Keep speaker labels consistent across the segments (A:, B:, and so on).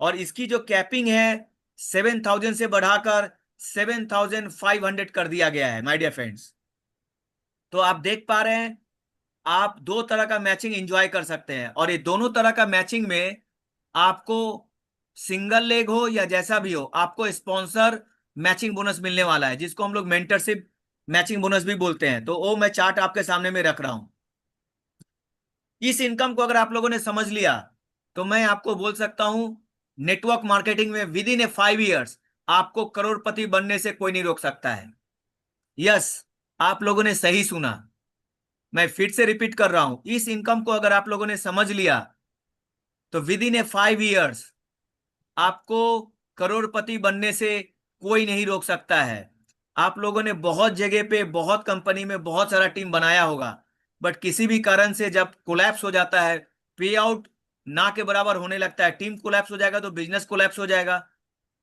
A: और इसकी जो कैपिंग है 7,000 से बढ़ाकर 7,500 कर दिया गया है माय डियर फ्रेंड्स। तो आप देख पा रहे हैं आप दो तरह का मैचिंग एंजॉय कर सकते हैं, और ये दोनों तरह का मैचिंग में आपको सिंगल लेग हो या जैसा भी हो आपको स्पॉन्सर मैचिंग बोनस मिलने वाला है, जिसको हम लोग मेंटरशिप मैचिंग बोनस भी बोलते हैं। तो वो मैं चार्ट आपके सामने में रख रहा हूं। इस इनकम को अगर आप लोगों ने समझ लिया तो मैं आपको बोल सकता हूं नेटवर्क मार्केटिंग में विद इन ए 5 इयर्स आपको करोड़पति बनने से कोई नहीं रोक सकता है। यस, आप लोगों ने सही सुना। मैं फिर से रिपीट कर रहा हूं, इस इनकम को अगर आप लोगों ने समझ लिया तो विद इन ए 5 इयर्स आपको करोड़पति बनने से कोई नहीं रोक सकता है। आप लोगों ने बहुत जगह पे बहुत कंपनी में बहुत सारा टीम बनाया होगा, बट किसी भी कारण से जब कोलैप्स हो जाता है, पे आउट ना के बराबर होने लगता है, टीम कोलैप्स हो जाएगा तो बिजनेस कोलैप्स हो जाएगा,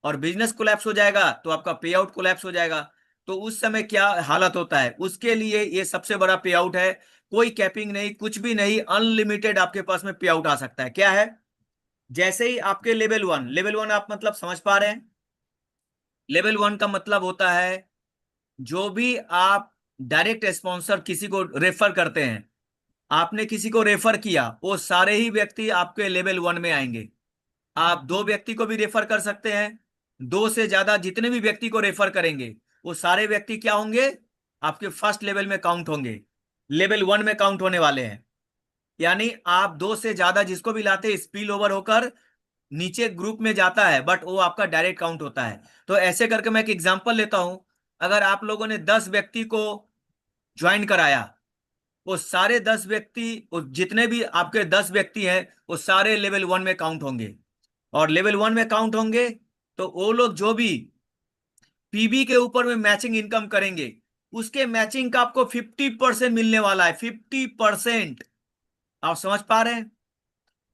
A: और बिजनेस कोलैप्स हो जाएगा तो आपका पे आउट कोलैप्स हो जाएगा। तो उस समय क्या हालत होता है, उसके लिए ये सबसे बड़ा पे आउट है। कोई कैपिंग नहीं, कुछ भी नहीं, अनलिमिटेड आपके पास में पे आउट आ सकता है। क्या है? जैसे ही आपके लेवल वन आप मतलब समझ पा रहे हैं? लेवल वन का मतलब होता है जो भी आप डायरेक्ट स्पॉन्सर किसी को रेफर करते हैं, आपने किसी को रेफर किया, वो सारे ही व्यक्ति आपके लेवल वन में आएंगे। आप दो व्यक्ति को भी रेफर कर सकते हैं, दो से ज्यादा जितने भी व्यक्ति को रेफर करेंगे वो सारे व्यक्ति क्या होंगे? आपके फर्स्ट लेवल में काउंट होंगे, लेवल वन में काउंट होने वाले हैं। यानी आप दो से ज्यादा जिसको भी लाते स्पिल ओवर होकर नीचे ग्रुप में जाता है, बट वो आपका डायरेक्ट काउंट होता है। तो ऐसे करके मैं एक एग्जांपल लेता हूं। अगर आप लोगों ने 10 व्यक्ति को ज्वाइन कराया, वो सारे 10 व्यक्ति, वो जितने भी आपके 10 व्यक्ति हैं वो सारे लेवल वन में काउंट होंगे। और लेवल वन में काउंट होंगे तो वो लोग जो भी पीबी के ऊपर में मैचिंग इनकम करेंगे, उसके मैचिंग का आपको 50% मिलने वाला है। 50%। आप समझ पा रहे हैं?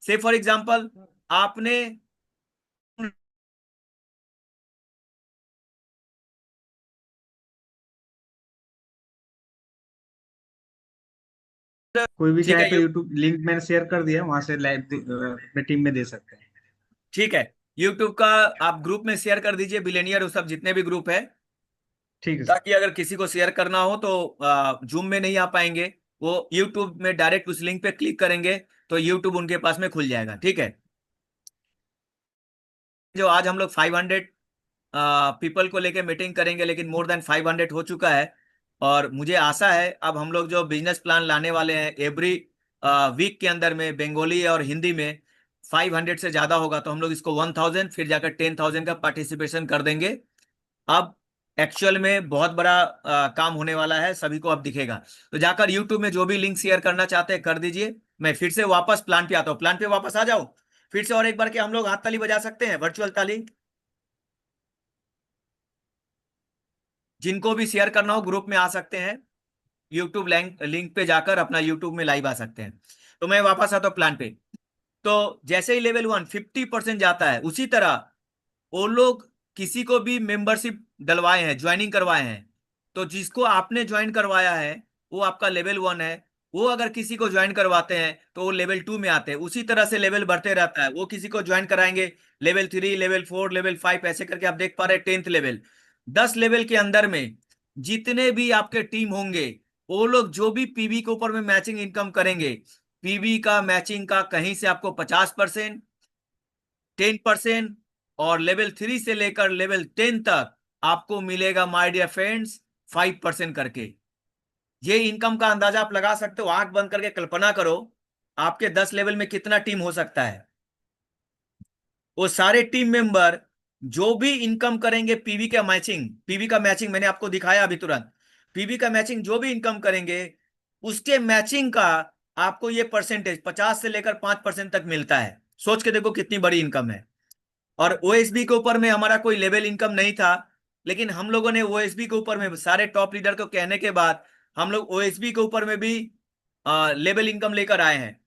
A: से फॉर एग्जाम्पल आपने
B: कोई भी
A: ठीक
B: चाहे
A: है
B: तो यूट्यूब लिंक मैंने शेयर कर दिया, वहां से लाइव अपने टीम में दे सकते हैं।
A: ठीक है, यूट्यूब का आप ग्रुप में शेयर कर दीजिए, बिलेनियर वो सब जितने भी ग्रुप है,
B: ठीक है सर।
A: ताकि अगर किसी को शेयर करना हो तो जूम में नहीं आ पाएंगे, वो यूट्यूब में डायरेक्ट उस लिंक पे क्लिक करेंगे तो यूट्यूब उनके पास में खुल जाएगा। ठीक है, जो आज हम लोग 500 पीपल को लेके मीटिंग करेंगे, लेकिन मोर देन 500 हो चुका है। और मुझे आशा है अब हम लोग जो बिजनेस प्लान लाने वाले हैं एवरी वीक के अंदर में बंगाली और हिंदी में 500 से ज्यादा होगा, तो हम लोग इसको 1,000 फिर जाकर 10,000 का पार्टिसिपेशन कर देंगे। अब एक्चुअल में बहुत बड़ा काम होने वाला है, सभी को अब दिखेगा। तो जाकर यूट्यूब में जो भी लिंक शेयर करना चाहते हैं कर दीजिए। मैं फिर से वापस प्लान पे आता हूँ, प्लान पे वापस आ जाओ फिर से, और एक बार के हम लोग हाथ ताली बजा सकते हैं, वर्चुअल ताली। जिनको भी शेयर करना हो ग्रुप में आ सकते हैं, यूट्यूब लिंक लिंक पे जाकर अपना यूट्यूब में लाइव आ सकते हैं। तो मैं वापस आता हूँ प्लान पे। तो जैसे ही लेवल वन 50% जाता है, उसी तरह वो लोग किसी को भी मेंबरशिप डलवाए हैं, ज्वाइनिंग करवाए हैं, तो जिसको आपने ज्वाइन करवाया है वो आपका लेवल वन है। वो अगर किसी को ज्वाइन करवाते हैं तो वो लेवल टू में आते हैं। उसी तरह से लेवल बढ़ते रहता है, वो किसी को ज्वाइन कराएंगे level three, level four, level five, ऐसे करके आप देख पा रहे हैं 10th लेवल। 10 लेवल के अंदर में जितने भी आपके टीम होंगे, वो लोग जो भी पीवी के ऊपर में मैचिंग इनकम करेंगे, पीवी का मैचिंग का कहीं से आपको 50%, 10%, और लेवल थ्री से लेकर लेवल 10 तक आपको मिलेगा माय डियर फ्रेंड्स 5% करके। ये इनकम का अंदाजा आप लगा सकते हो, आंख बंद करके कल्पना करो आपके 10 लेवल में कितना टीम हो सकता है। वो सारे टीम मेंबर जो भी इनकम करेंगे पीवी का मैचिंग मैंने आपको दिखाया अभी तुरंत। पीवी का मैचिंग जो भी इनकम करेंगे, उसके मैचिंग का आपको ये परसेंटेज 50 से लेकर 5% तक मिलता है। सोच के देखो कितनी बड़ी इनकम है। और ओएसबी के ऊपर में हमारा कोई लेवल इनकम नहीं था, लेकिन हम लोगों ने ओएसबी के ऊपर में सारे टॉप लीडर को कहने के बाद हम लोग ओएसबी के ऊपर में भी लेवल इनकम लेकर आए हैं।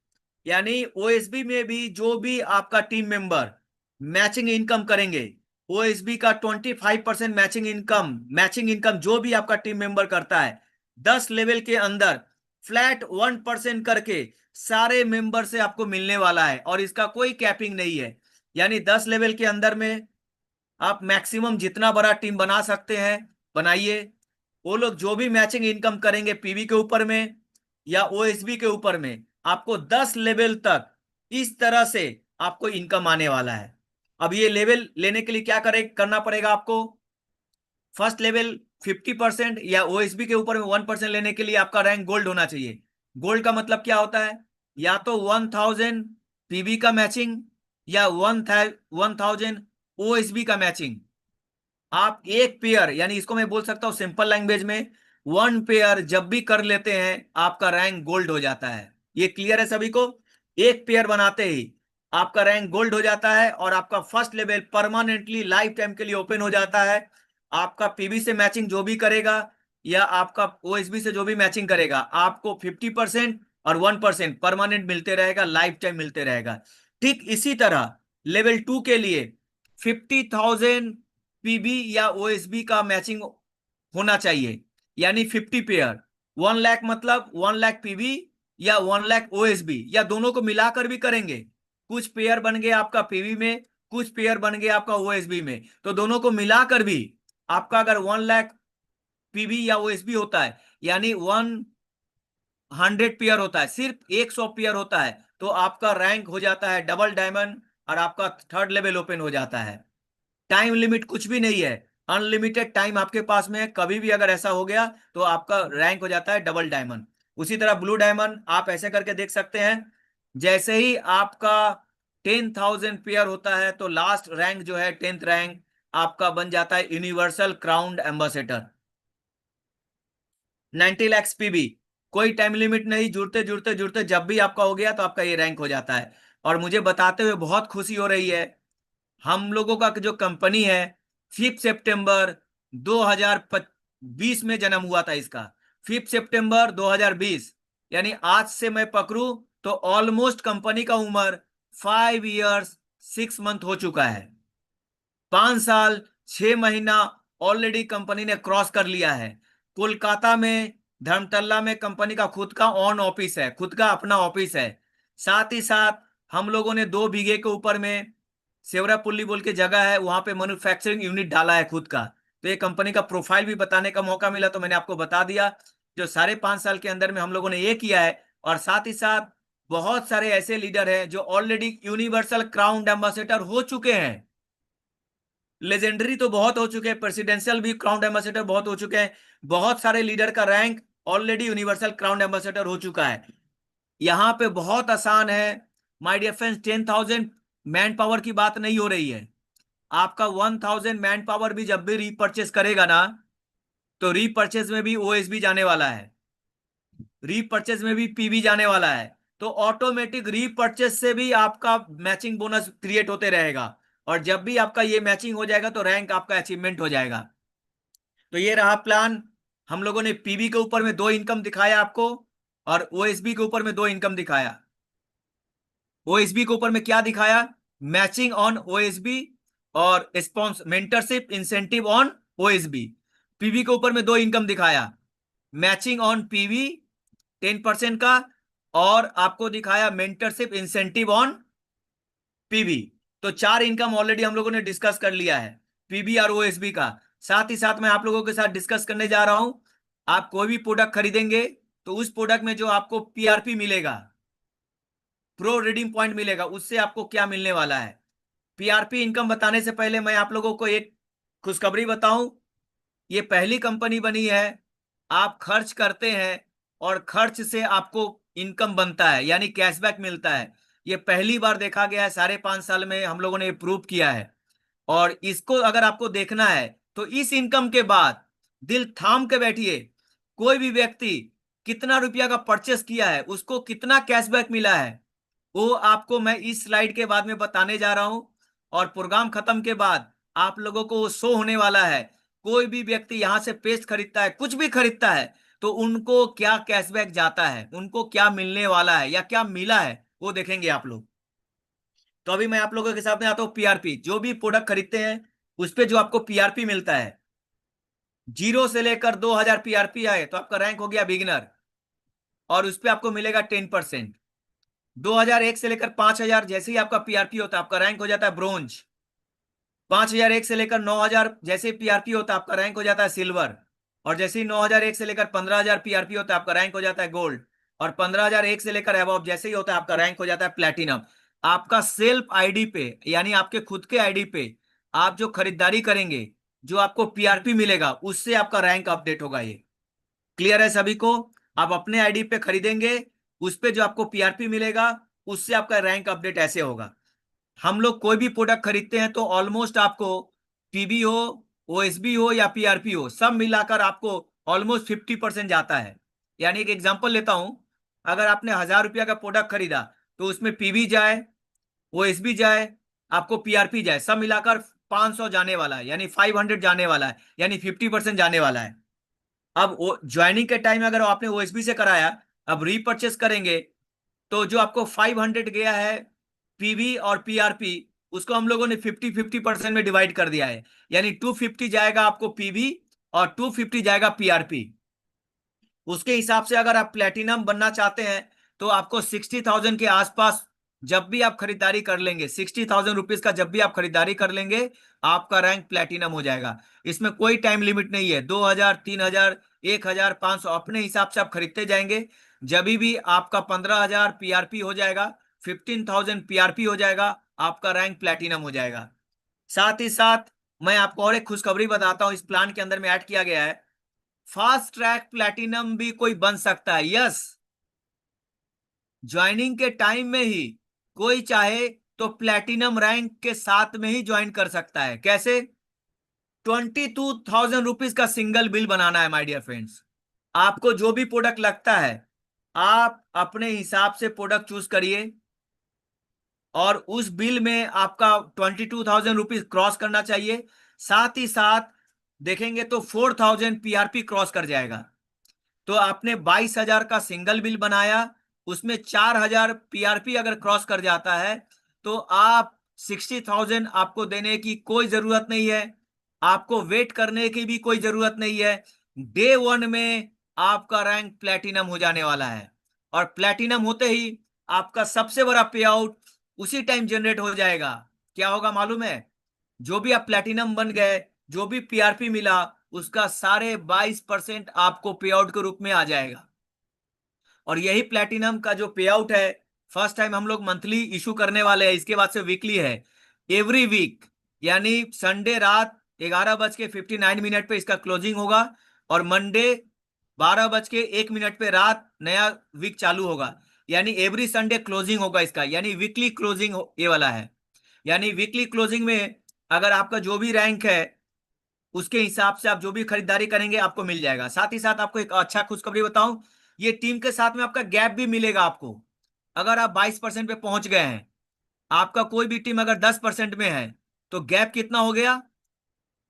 A: यानी ओएसबी में भी जो भी आपका टीम मेंबर मैचिंग इनकम करेंगे, ओएसबी का 25% मैचिंग इनकम जो भी आपका टीम मेंबर करता है 10 लेवल के अंदर फ्लैट 1% करके सारे मेंबर से आपको मिलने वाला है, और इसका कोई कैपिंग नहीं है। यानी 10 लेवल के अंदर में आप मैक्सिमम जितना बड़ा टीम बना सकते हैं बनाइए। वो लोग जो भी मैचिंग इनकम करेंगे पीवी के ऊपर में या ओएसबी के ऊपर में, आपको 10 लेवल तक इस तरह से आपको इनकम आने वाला है। अब ये लेवल लेने के लिए क्या करना पड़ेगा आपको? फर्स्ट लेवल 50% या ओएसबी के ऊपर में 1% लेने के लिए आपका रैंक गोल्ड होना चाहिए। गोल्ड का मतलब क्या होता है? या तो 1000 पीवी का मैचिंग या 1000 ओएसबी का मैचिंग। आप एक पेयर, यानी इसको मैं बोल सकता हूं सिंपल लैंग्वेज में, 1 पेयर जब भी कर लेते हैं आपका रैंक गोल्ड हो जाता है। ये क्लियर है सभी को? एक पेयर बनाते ही आपका रैंक गोल्ड हो जाता है और आपका first level permanently life time के लिए ओपन हो जाता है। आपका पीबी से मैचिंग जो भी करेगा या आपका ओएसबी से जो भी मैचिंग करेगा, आपको 50% और 1% परमानेंट मिलते रहेगा, लाइफ टाइम मिलते रहेगा। ठीक इसी तरह लेवल 2 के लिए 50,000 पीबी या ओएसबी का मैचिंग होना चाहिए, यानी 50 पेयर। 1 लाख मतलब 1 लाख पीबी या 1 लाख ओएसबी, या दोनों को मिलाकर भी करेंगे। कुछ पेयर बन गए आपका पीवी में, कुछ पेयर बन गए आपका ओएसबी में, तो दोनों को मिलाकर भी आपका अगर 1 लाख पीवी या ओएसबी होता है, यानी 100 पेयर होता है, सिर्फ 100 पेयर होता है, तो आपका रैंक हो जाता है डबल डायमंड और आपका थर्ड लेवल ओपन हो जाता है। टाइम लिमिट कुछ भी नहीं है, अनलिमिटेड टाइम आपके पास में है। कभी भी अगर ऐसा हो गया तो आपका रैंक हो जाता है डबल डायमंड। उसी तरह ब्लू डायमंड आप ऐसे करके देख सकते हैं, जैसे ही आपका 10,000 पेयर होता है तो लास्ट रैंक जो है 10th रैंक आपका बन जाता है universal crown ambassador. 90 lakh PB, कोई टाइम लिमिट नहीं, जुड़ते जुड़ते जुड़ते जब भी आपका हो गया तो आपका ये रैंक हो जाता है। और मुझे बताते हुए बहुत खुशी हो रही है, हम लोगों का जो कंपनी है 5 सितंबर 2020 में जन्म हुआ था इसका। 5 सितंबर 2020, यानी आज से मैं पकड़ू तो ऑलमोस्ट कंपनी का उम्र 5 इयर्स 6 मंथ हो चुका है। 5 साल 6 महीना ऑलरेडी कंपनी ने क्रॉस कर लिया है। कोलकाता में धर्मतल्ला में कंपनी का खुद का ऑन ऑफिस है, खुद का अपना ऑफिस है। साथ ही साथ हम लोगों ने 2 बीघे के ऊपर में सेवरापुल्ली बोल के जगह है, वहां पे मैन्युफैक्चरिंग यूनिट डाला है खुद का। तो ये कंपनी का प्रोफाइल भी बताने का मौका मिला तो मैंने आपको बता दिया, जो 5.5 साल के अंदर में हम लोगों ने ये किया है। और साथ ही साथ बहुत सारे ऐसे लीडर हैं जो ऑलरेडी यूनिवर्सल क्राउन एम्बेसडर हो चुके हैं। लेजेंडरी तो बहुत हो चुके हैं, प्रेसिडेंशियल भी क्राउन एम्बेसडर बहुत हो चुके हैं। बहुत सारे लीडर का rank already universal crown ambassador हो चुका है। यहां पे बहुत आसान है my dear friends, 10,000 man power की बात नहीं हो रही है। आपका 1000 मैन पावर भी जब भी रीपरचेस करेगा ना, तो रीपरचेस में भी ओएसबी जाने वाला है, रीपरचेस में भी पीवी जाने वाला है। तो ऑटोमेटिक रीपरचेस से भी आपका मैचिंग बोनस क्रिएट होते रहेगा, और जब भी आपका ये मैचिंग हो जाएगा तो रैंक आपका अचीवमेंट हो जाएगा। तो ये रहा प्लान। हम लोगों ने पीवी के ऊपर में 2 इनकम दिखाया आपको, और ओएसबी के ऊपर में 2 इनकम दिखाया। ओएसबी के ऊपर में क्या दिखाया? मैचिंग ऑन ओएसबी और spawns mentorship incentive on OSB. PV के ऊपर में 2 इनकम दिखाया, मैचिंग ऑन पीवी 10% का, और आपको दिखाया मेंटरशिप इंसेंटिव ऑन पीवी। तो 4 इनकम ऑलरेडी हम लोगों ने डिस्कस कर लिया है पीवी और ओएसबी का। साथ ही साथ मैं आप लोगों के साथ डिस्कस करने जा रहा हूं, आप कोई भी प्रोडक्ट खरीदेंगे तो उस प्रोडक्ट में जो आपको पीआरपी मिलेगा, प्रो रिडीम पॉइंट मिलेगा, उससे आपको क्या मिलने वाला है। पीआरपी इनकम बताने से पहले मैं आप लोगों को एक खुशखबरी बताऊं, ये पहली कंपनी बनी है, आप खर्च करते हैं और खर्च से आपको इनकम बनता है, यानी कैशबैक मिलता है। ये पहली बार देखा गया है, 5.5 साल में हम लोगों ने प्रूव किया है। और इसको अगर आपको देखना है तो इस इनकम के बाद दिल थाम के बैठिए, कोई भी व्यक्ति कितना रुपया का परचेस किया है, उसको कितना कैशबैक मिला है, वो आपको मैं इस स्लाइड के बाद में बताने जा रहा हूं। और प्रोग्राम खत्म के बाद आप लोगों को वो शो होने वाला है। कोई भी व्यक्ति यहां से पेस्ट खरीदता है, कुछ भी खरीदता है, तो उनको क्या कैशबैक जाता है, उनको क्या मिलने वाला है या क्या मिला है, वो देखेंगे आप लोग। तो अभी मैं आप लोगों के सामने आता हूँ पीआरपी। जो भी प्रोडक्ट खरीदते हैं उस पे जो आपको पीआरपी मिलता है, 0 से लेकर 2000 पीआरपी आए तो आपका रैंक हो गया बिगिनर। और उस पर आपको मिलेगा 10%। 2001 से लेकर 5000 जैसे ही आपका पीआरपी होता है आपका रैंक हो जाता है ब्रोंज। 5001 से लेकर 9000 जैसे पीआरपी होता है आपका रैंक हो जाता है सिल्वर। और जैसे ही 9001 से लेकर 15000 पीआरपी होता है आपका रैंक हो जाता है गोल्ड। और 15001 से लेकर अबव जैसे ही होता है आपका रैंक हो जाता है प्लेटिनम। आपका सेल्फ आईडी पे यानी आपके खुद के आईडी पे आप जो खरीदारी करेंगे, जो आपको पीआरपी मिलेगा, उससे आपका रैंक अपडेट होगा। ये क्लियर है सभी को? आप अपने आईडी पे खरीदेंगे, उस पे जो आपको पीआरपी मिलेगा, उससे आपका रैंक अपडेट ऐसे होगा। हम लोग कोई भी प्रोडक्ट खरीदते हैं तो ऑलमोस्ट आपको पीबी हो, ओएसबी हो या पीआरपी हो, सब मिलाकर आपको ऑलमोस्ट 50% जाता है। यानी एक एग्जांपल लेता हूं, अगर आपने 1000 रुपया का प्रोडक्ट खरीदा तो उसमें पीबी जाए, ओएसबी जाए, आपको पीआरपी जाए, सब मिलाकर 500 जाने वाला है, यानी 500 जाने वाला है, यानी 50% जाने वाला है। अब ज्वाइनिंग के टाइम अगर आपने ओएसबी से कराया, अब रीपर्चेस करेंगे तो जो आपको 500 गया है पीवी और पीआरपी, उसको हम लोगों ने 50-50% में डिवाइड कर दिया है। यानी 250 जाएगा आपको पीवी और 250 जाएगा पीआरपी। उसके हिसाब से अगर आप प्लेटिनम बनना चाहते हैं तो आपको 60,000 के आसपास जब भी आप खरीदारी कर लेंगे, 60,000 रुपीज का जब भी आप खरीदारी कर लेंगे, आपका रैंक प्लेटिनम हो जाएगा। इसमें कोई टाइम लिमिट नहीं है। 2000, 3000, 1500 अपने हिसाब से आप खरीदते जाएंगे। जब भी आपका 15,000 पीआरपी हो जाएगा, 15,000 पीआरपी हो जाएगा, आपका रैंक प्लेटिनम हो जाएगा। साथ ही साथ मैं आपको और एक खुशखबरी बताता हूं, इस प्लान के अंदर में ऐड किया गया है, फास्ट ट्रैक प्लैटिनम भी कोई बन सकता है। यस, ज्वाइनिंग के टाइम में ही कोई चाहे तो प्लैटिनम रैंक के साथ में ही ज्वाइन कर सकता है। कैसे? 22,000 रुपीज का सिंगल बिल बनाना है माय डियर फ्रेंड्स। आपको जो भी प्रोडक्ट लगता है आप अपने हिसाब से प्रोडक्ट चूज करिए, और उस बिल में आपका 22,000 रुपीज क्रॉस करना चाहिए। साथ ही साथ देखेंगे तो 4,000 पीआरपी क्रॉस कर जाएगा। तो आपने 22,000 का सिंगल बिल बनाया, उसमें 4,000 पीआरपी अगर क्रॉस कर जाता है तो आप 60,000 आपको देने की कोई जरूरत नहीं है, आपको वेट करने की भी कोई जरूरत नहीं है। डे वन में आपका रैंक प्लेटिनम हो जाने वाला है। और प्लेटिनम होते ही आपका सबसे बड़ा पे आउट उसी टाइम जनरेट हो जाएगा। क्या होगा मालूम है? जो भी आप प्लेटिनम बन गए, जो भी पीआरपी मिला, उसका सारे 22% आपको पे आउट के रूप में आ जाएगा। और यही प्लेटिनम का जो पे आउट है, फर्स्ट टाइम हम लोग मंथली इशू करने वाले हैं, इसके बाद से वीकली है। एवरी वीक यानी संडे रात 11:59 पे इसका क्लोजिंग होगा, और मंडे 12:01 पे रात नया वीक चालू होगा। यानी एवरी संडे क्लोजिंग होगा इसका, यानी वीकली क्लोजिंग ये वाला है। यानी वीकली क्लोजिंग में अगर आपका जो भी रैंक है उसके हिसाब से आप जो भी खरीदारी करेंगे आपको मिल जाएगा। साथ ही साथ आपको एक अच्छा खुशखबरी बताऊं, ये टीम के साथ में आपका गैप भी मिलेगा आपको। अगर आप 22% पे पहुंच गए हैं, आपका कोई भी टीम अगर 10% में है, तो गैप कितना हो गया?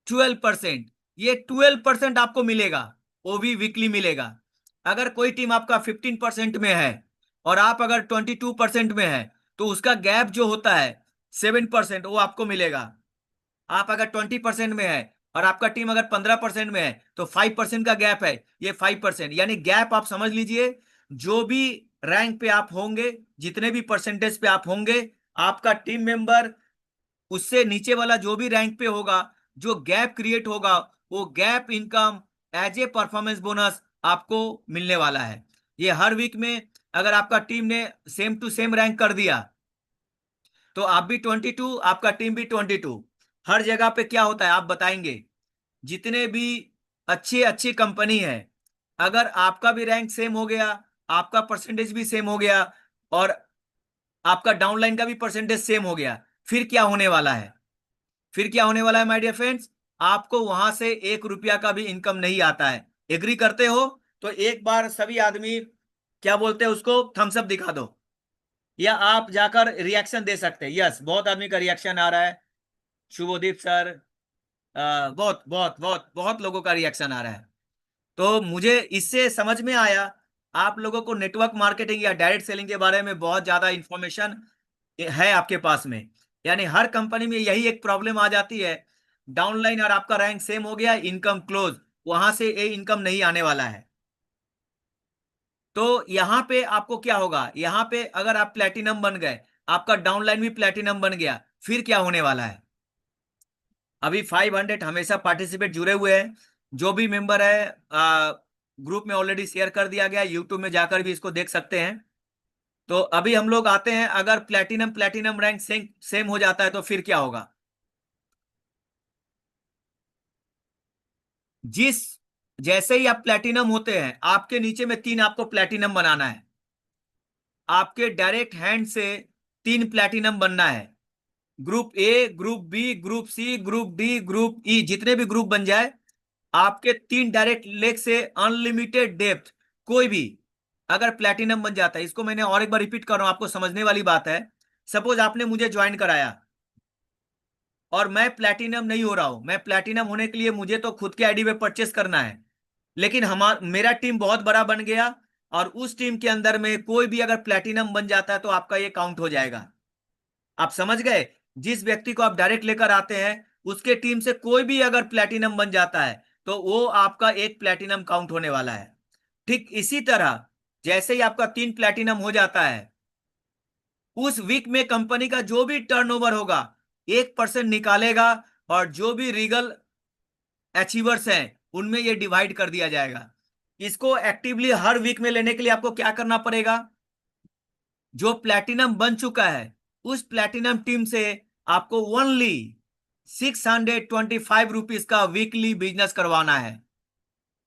A: 12%। ये 12% आपको मिलेगा, वो भी वीकली मिलेगा। अगर कोई टीम आपका 15% में है और आप अगर 22% में है, तो उसका गैप जो होता है 7%, वो आपको मिलेगा। आप अगर 20% में है और आपका टीम अगर 15% में है, तो 5% का गैप है, ये 5%। यानी गैप आप समझ लीजिए, जो भी रैंक पे आप होंगे, जितने भी परसेंटेज पे आप होंगे, आपका टीम मेंबर उससे नीचे वाला जो भी रैंक पे होगा, जो गैप क्रिएट होगा, वो gap income as a performance bonus आपको मिलने वाला है। ये हर वीक में अगर आपका टीम ने सेम टू सेम रैंक कर दिया तो आप भी 22, आपका टीम भी 22। हर जगह पे क्या होता है आप बताएंगे, जितने भी अच्छी अच्छी कंपनी है, अगर आपका भी रैंक सेम हो गया, आपका परसेंटेज भी सेम हो गया, और आपका डाउनलाइन का भी परसेंटेज सेम हो गया, फिर क्या होने वाला है? फिर क्या होने वाला है माय डियर फ्रेंड्स? आपको वहां से 1 रुपया का भी इनकम नहीं आता है। एग्री करते हो? तो एक बार सभी आदमी क्या बोलते हैं उसको, थम्स अप दिखा दो, या आप जाकर रिएक्शन दे सकते हैं। यस, बहुत आदमी का रिएक्शन आ रहा है। शुभदीप सर, बहुत बहुत बहुत बहुत लोगों का रिएक्शन आ रहा है। तो मुझे इससे समझ में आया आप लोगों को नेटवर्क मार्केटिंग या डायरेक्ट सेलिंग के बारे में बहुत ज्यादा इंफॉर्मेशन है आपके पास में। यानी हर कंपनी में यही एक प्रॉब्लम आ जाती है, डाउनलाइन और आपका रैंक सेम हो गया, इनकम क्लोज, वहां से ये इनकम नहीं आने वाला है। तो यहां पे आपको क्या होगा, यहां पे अगर आप प्लेटिनम बन गए, आपका डाउनलाइन भी प्लेटिनम बन गया, फिर क्या होने वाला है। अभी 500 हमेशा पार्टिसिपेट जुड़े हुए हैं, जो भी मेंबर है ग्रुप में ऑलरेडी शेयर कर दिया गया, यूट्यूब में जाकर भी इसको देख सकते हैं। तो अभी हम लोग आते हैं, अगर प्लेटिनम प्लेटिनम रैंक सेम हो जाता है तो फिर क्या होगा। जिस जैसे ही आप प्लेटिनम होते हैं, आपके नीचे में 3 आपको प्लेटिनम बनाना है, आपके डायरेक्ट हैंड से 3 प्लेटिनम बनना है। Group A, group B, group C, group D, group E, जितने भी ग्रुप बन जाए, आपके 3 डायरेक्ट लेग से अनलिमिटेड डेप्थ कोई भी अगर प्लेटिनम बन जाता है। इसको मैंने और एक बार रिपीट कर रहा हूं, आपको समझने वाली बात है। सपोज आपने मुझे ज्वाइन कराया और मैं प्लेटिनम नहीं हो रहा हूं, मैं प्लेटिनम होने के लिए मुझे तो खुद के आईडी पे परचेस करना है, लेकिन मेरा टीम बहुत बड़ा बन गया और उस टीम के अंदर में कोई भी अगर प्लेटिनम बन जाता है तो आपका ये काउंट हो जाएगा। आप समझ गए। जिस व्यक्ति को आप डायरेक्ट लेकर आते हैं, उसके टीम से कोई भी अगर प्लेटिनम बन जाता है तो वो आपका एक प्लेटिनम काउंट होने वाला है। ठीक इसी तरह जैसे ही आपका 3 प्लेटिनम हो जाता है, उस वीक में कंपनी का जो भी टर्नओवर होगा 1% निकालेगा, और जो भी रीगल अचीवर्स हैं उनमें ये डिवाइड कर दिया जाएगा। इसको एक्टिवली हर वीक में लेने के लिए आपको क्या करना पड़ेगा, जो प्लेटिनम बन चुका है उस प्लेटिनम टीम से आपको ओनली 625 रुपीज का वीकली बिजनेस करवाना है।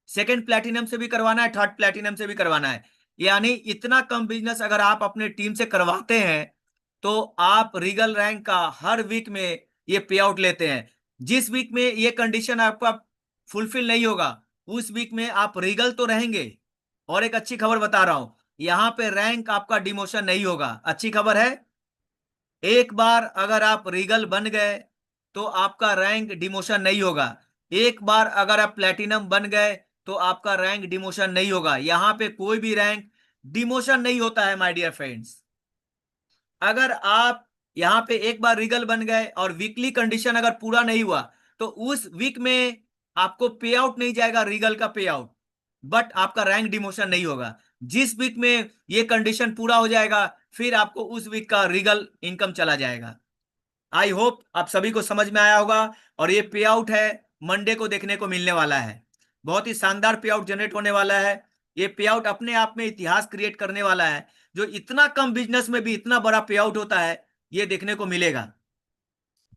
A: सेकंड प्लेटिनम से भी करवाना है, थर्ड प्लेटिनम से भी करवाना है। यानी इतना कम बिजनेस अगर आप अपने टीम से करवाते हैं तो आप रीगल रैंक का हर वीक में ये पे आउट लेते हैं। जिस वीक में ये कंडीशन आपका फुलफिल नहीं होगा, उस वीक में आप रीगल तो रहेंगे। और एक अच्छी खबर बता रहा हूं, यहां पे रैंक आपका डिमोशन नहीं होगा। अच्छी खबर है, एक बार अगर आप रीगल बन गए तो आपका रैंक डिमोशन नहीं होगा। एक बार अगर आप प्लेटिनम बन गए तो आपका रैंक डिमोशन नहीं होगा। यहां पे कोई भी रैंक डिमोशन नहीं होता है माय डियर फ्रेंड्स। अगर आप यहां पे एक बार रीगल बन गए और वीकली कंडीशन अगर पूरा नहीं हुआ तो उस वीक में आपको पे आउट नहीं जाएगा रीगल का पे आउट, बट आपका रैंक डिमोशन नहीं होगा। जिस वीक में ये कंडीशन पूरा हो जाएगा फिर आपको उस वीक का रीगल इनकम चला जाएगा। आई होप आप सभी को समझ में आया होगा। और ये पे आउट है, मंडे को देखने को मिलने वाला है। बहुत ही शानदार पे आउट जनरेट होने वाला है। ये पे आउट अपने आप में इतिहास क्रिएट करने वाला है। जो इतना कम बिजनेस में भी इतना बड़ा पे आउट होता है, ये देखने को मिलेगा।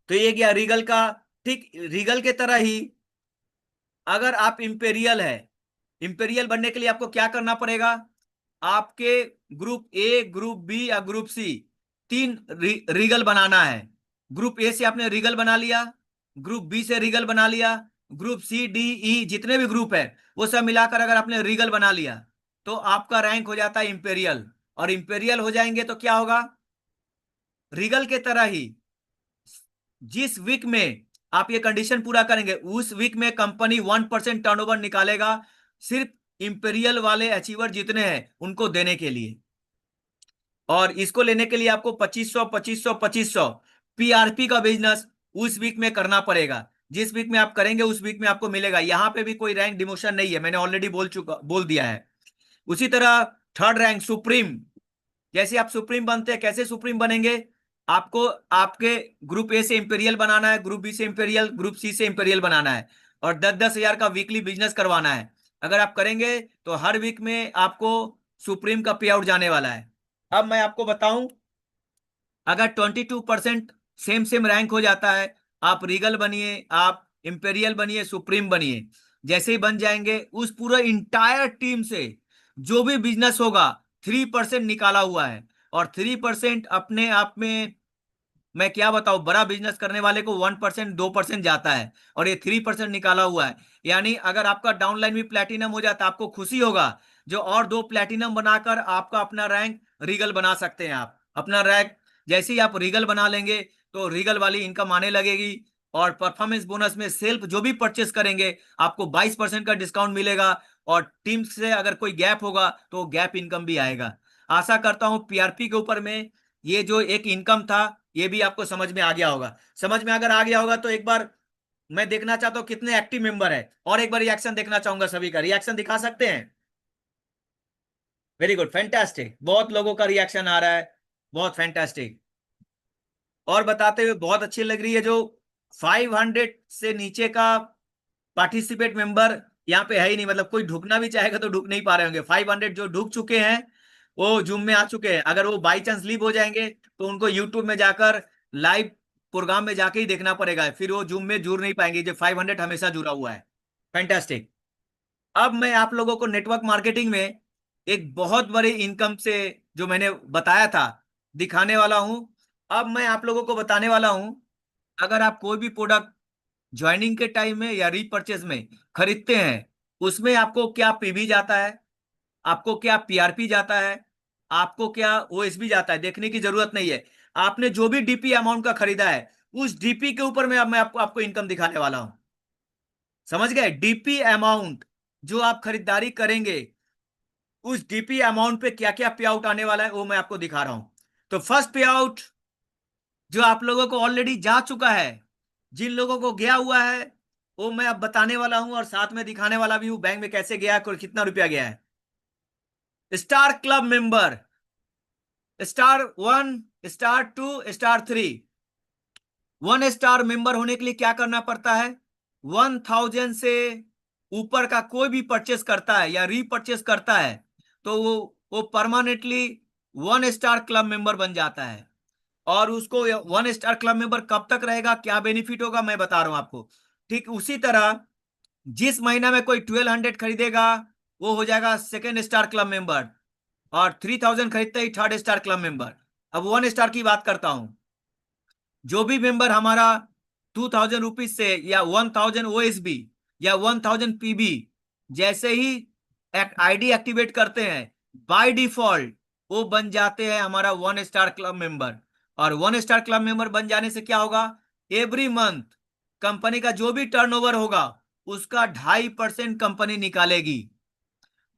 A: तो ये गया रीगल का। ठीक रीगल के तरह ही अगर आप इंपेरियल है, इंपेरियल बनने के लिए आपको क्या करना पड़ेगा, आपके ग्रुप ए, ग्रुप बी या ग्रुप सी 3 रीगल बनाना है। ग्रुप ए से आपने रीगल बना लिया, ग्रुप बी से रीगल बना लिया, ग्रुप सी डी ई जितने भी ग्रुप है वो सब मिलाकर अगर आपने रीगल बना लिया तो आपका रैंक हो जाता है इंपेरियल। और इंपेरियल हो जाएंगे तो क्या होगा, रीगल के तरह ही जिस वीक में आप ये कंडीशन पूरा करेंगे उस वीक में कंपनी 1% टर्नओवर निकालेगा, सिर्फ इंपेरियल वाले अचीवर जितने हैं उनको देने के लिए। और इसको लेने के लिए आपको 2500 2500 2500 पीआरपी का बिजनेस उस वीक में करना पड़ेगा। जिस वीक में आप करेंगे उस वीक में आपको मिलेगा। यहां पे भी कोई रैंक डिमोशन नहीं है, मैंने ऑलरेडी बोल दिया है। उसी तरह थर्ड रैंक सुप्रीम, जैसे आप सुप्रीम बनते हैं, कैसे सुप्रीम बनेंगे, आपको आपके ग्रुप ए से इंपेरियल बनाना है, ग्रुप बी से इंपेरियल, ग्रुप सी से इंपेरियल बनाना है, और 10-10 हजार का वीकली बिजनेस करवाना है। अगर आप करेंगे तो हर वीक में आपको सुप्रीम का पे आउट जाने वाला है। अब मैं आपको बताऊं, अगर 22% सेम सेम रैंक हो जाता है, आप रीगल बनिए, आप इंपेरियल बनिए, सुप्रीम बनिए, जैसे ही बन जाएंगे उस पूरा इंटायर टीम से जो भी बिजनेस होगा 3% निकाला हुआ है। और 3% अपने आप में मैं क्या बताऊं, बड़ा बिजनेस करने वाले को 1% 2% जाता है, और ये 3% निकाला हुआ है। यानी अगर आपका डाउनलाइन भी प्लेटिनम हो जाता है आपको खुशी होगा, जो और 2 प्लेटिनम बनाकर आपका अपना रैंक रीगल बना सकते हैं। आप अपना रैंक जैसे ही आप रीगल बना लेंगे तो रीगल वाली इनकम आने लगेगी। और परफॉर्मेंस बोनस में सेल्फ जो भी परचेस करेंगे आपको 22% का डिस्काउंट मिलेगा। और टीम से अगर कोई गैप होगा तो गैप इनकम भी आएगा। आशा करता हूं पीआरपी के ऊपर में ये जो एक इनकम था ये भी आपको समझ में आ गया होगा। समझ में अगर आ गया होगा तो एक बार मैं देखना चाहता हूं कितने एक्टिव मेंबर है, और एक बार रिएक्शन देखना चाहूंगा। सभी का रिएक्शन दिखा सकते हैं। वेरी गुड, फैंटास्टिक, बहुत लोगों का रिएक्शन आ रहा है, बहुत फैंटास्टिक। और बताते हुए बहुत अच्छी लग रही है। जो 500 से नीचे का पार्टिसिपेट मेंबर यहाँ पे है ही नहीं, मतलब कोई ढुकना भी चाहेगा तो ढुक नहीं पा रहे होंगे। 500 जो ढुक चुके हैं वो जूम में आ चुके हैं। अगर वो बाई चांस लीव हो जाएंगे तो उनको यूट्यूब में जाकर लाइव प्रोग्राम में जाके ही देखना पड़ेगा, फिर वो जूम में जुड़ नहीं पाएंगे। जो 500 हमेशा जुड़ा हुआ है। फैंटास्टिक। अब मैं आप लोगों को नेटवर्क मार्केटिंग में एक बहुत बड़ी इनकम से, जो मैंने बताया था, दिखाने वाला हूं। अब मैं आप लोगों को बताने वाला हूं, अगर आप कोई भी प्रोडक्ट ज्वाइनिंग के टाइम में या रीपरचेज में खरीदते हैं, उसमें आपको क्या पीवी जाता है, आपको क्या पीआरपी जाता है, आपको क्या ओएसबी जाता है, देखने की जरूरत नहीं है। आपने जो भी डीपी अमाउंट का खरीदा है, उस डीपी के ऊपर मैं आपको इनकम दिखाने वाला हूं। समझ गए? डीपी अमाउंट जो आप खरीदारी करेंगे, उस डीपी अमाउंट पे क्या क्या पे आउट आने वाला है वो मैं आपको दिखा रहा हूं। तो फर्स्ट पे आउट जो आप लोगों को ऑलरेडी जा चुका है, जिन लोगों को गया हुआ है, वो मैं अब बताने वाला हूं और साथ में दिखाने वाला भी हूं बैंक में कैसे गया है और कितना रुपया गया है। Star club member, star 1, star 2, star 3। 1 star member होने के लिए क्या करना पड़ता है? 1000 से ऊपर का कोई भी परचेस करता है या रीपरचेस करता है तो वो परमानेंटली 1 स्टार क्लब मेंबर बन जाता है। और उसको 1 स्टार क्लब मेंबर कब तक रहेगा, क्या बेनिफिट होगा, मैं बता रहा हूं आपको। ठीक उसी तरह जिस महीना में कोई 1200 खरीदेगा, वो हो जाएगा 2 स्टार क्लब मेंबर। और 3000 खरीदते ही 3 स्टार क्लब मेंबर। अब 1 स्टार की बात करता हूं। जो भी मेंबर हमारा 2000 रुपीज से या 1000 ओएसबी या 1000 पीबी जैसे ही आईडी एक्टिवेट करते हैं, बाय डिफॉल्ट वो बन जाते हैं हमारा 1 स्टार क्लब मेंबर। और 1 स्टार क्लब मेंबर बन जाने से क्या होगा? एवरी मंथ कंपनी का जो भी टर्नओवर होगा, उसका 2.5% कंपनी निकालेगी,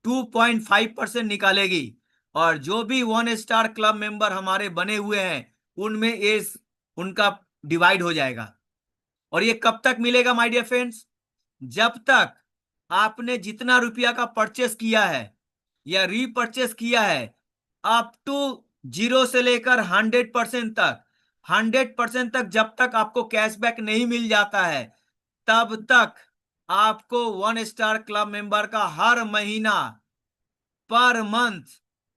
A: 2.5% निकालेगी। और जो भी 1 स्टार क्लब मेंबर हमारे बने हुए हैं, उनमें ये उनका डिवाइड हो जाएगा। और ये कब तक मिलेगा माय डियर फ्रेंड्स? जब तक आपने जितना रुपया का परचेस किया है या रीपरचेस किया है, अप टू 0 से लेकर 100% तक, 100% तक जब तक आपको कैशबैक नहीं मिल जाता है, तब तक आपको 1 स्टार क्लब मेंबर का हर महीना, पर मंथ,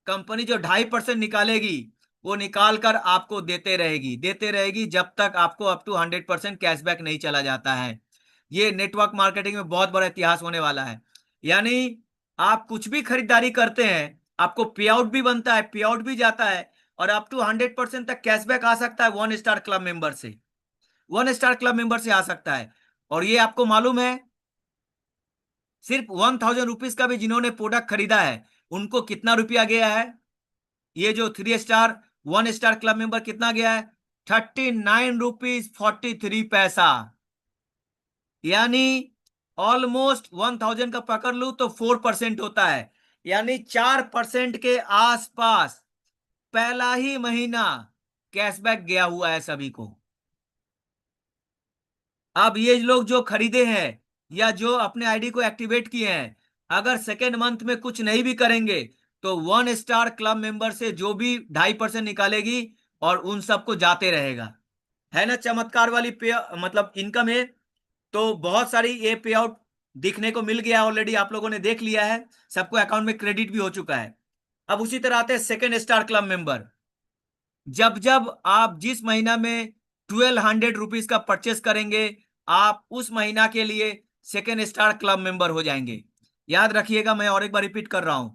A: कंपनी जो 2.5% निकालेगी, वो निकाल कर आपको देते रहेगी, देते रहेगी, जब तक आपको अप टू 100% कैशबैक नहीं चला जाता है। ये नेटवर्क मार्केटिंग में बहुत बड़ा इतिहास होने वाला है। यानी आप कुछ भी खरीदारी करते हैं, आपको पे आउट भी बनता है, पे आउट भी जाता है, और अप टू 100% तक कैशबैक आ सकता है 1 स्टार क्लब मेंबर से, 1 स्टार क्लब मेंबर से आ सकता है। और ये आपको मालूम है, सिर्फ 1000 रुपीज का भी जिन्होंने प्रोडक्ट खरीदा है, उनको कितना रुपया गया है? ये जो 3 स्टार 1 स्टार क्लब मेंबर कितना गया है? 39 रुपीज 43 पैसा। यानी ऑलमोस्ट 1000 का पकड़ लू तो 4% होता है, यानी 4% के आसपास पहला ही महीना कैशबैक गया हुआ है सभी को। अब ये लोग जो खरीदे हैं या जो अपने आईडी को एक्टिवेट किए हैं, अगर सेकेंड मंथ में कुछ नहीं भी करेंगे, तो 1 स्टार क्लब मेंबर से जो भी 2.5% निकालेगी और उन सबको जाते रहेगा। है ना चमत्कार वाली पे, मतलब इनकम है। तो बहुत सारी ये पे आउट दिखने को मिल गया, ऑलरेडी आप लोगों ने देख लिया है, सबको अकाउंट में क्रेडिट भी हो चुका है। अब उसी तरह आते हैं 2 स्टार क्लब मेंबर। जब जब आप जिस महीना में 1200 रुपीज का परचेस करेंगे, आप उस महीना के लिए 2 स्टार क्लब मेंबर हो जाएंगे। याद रखिएगा, मैं और एक बार रिपीट कर रहा हूं।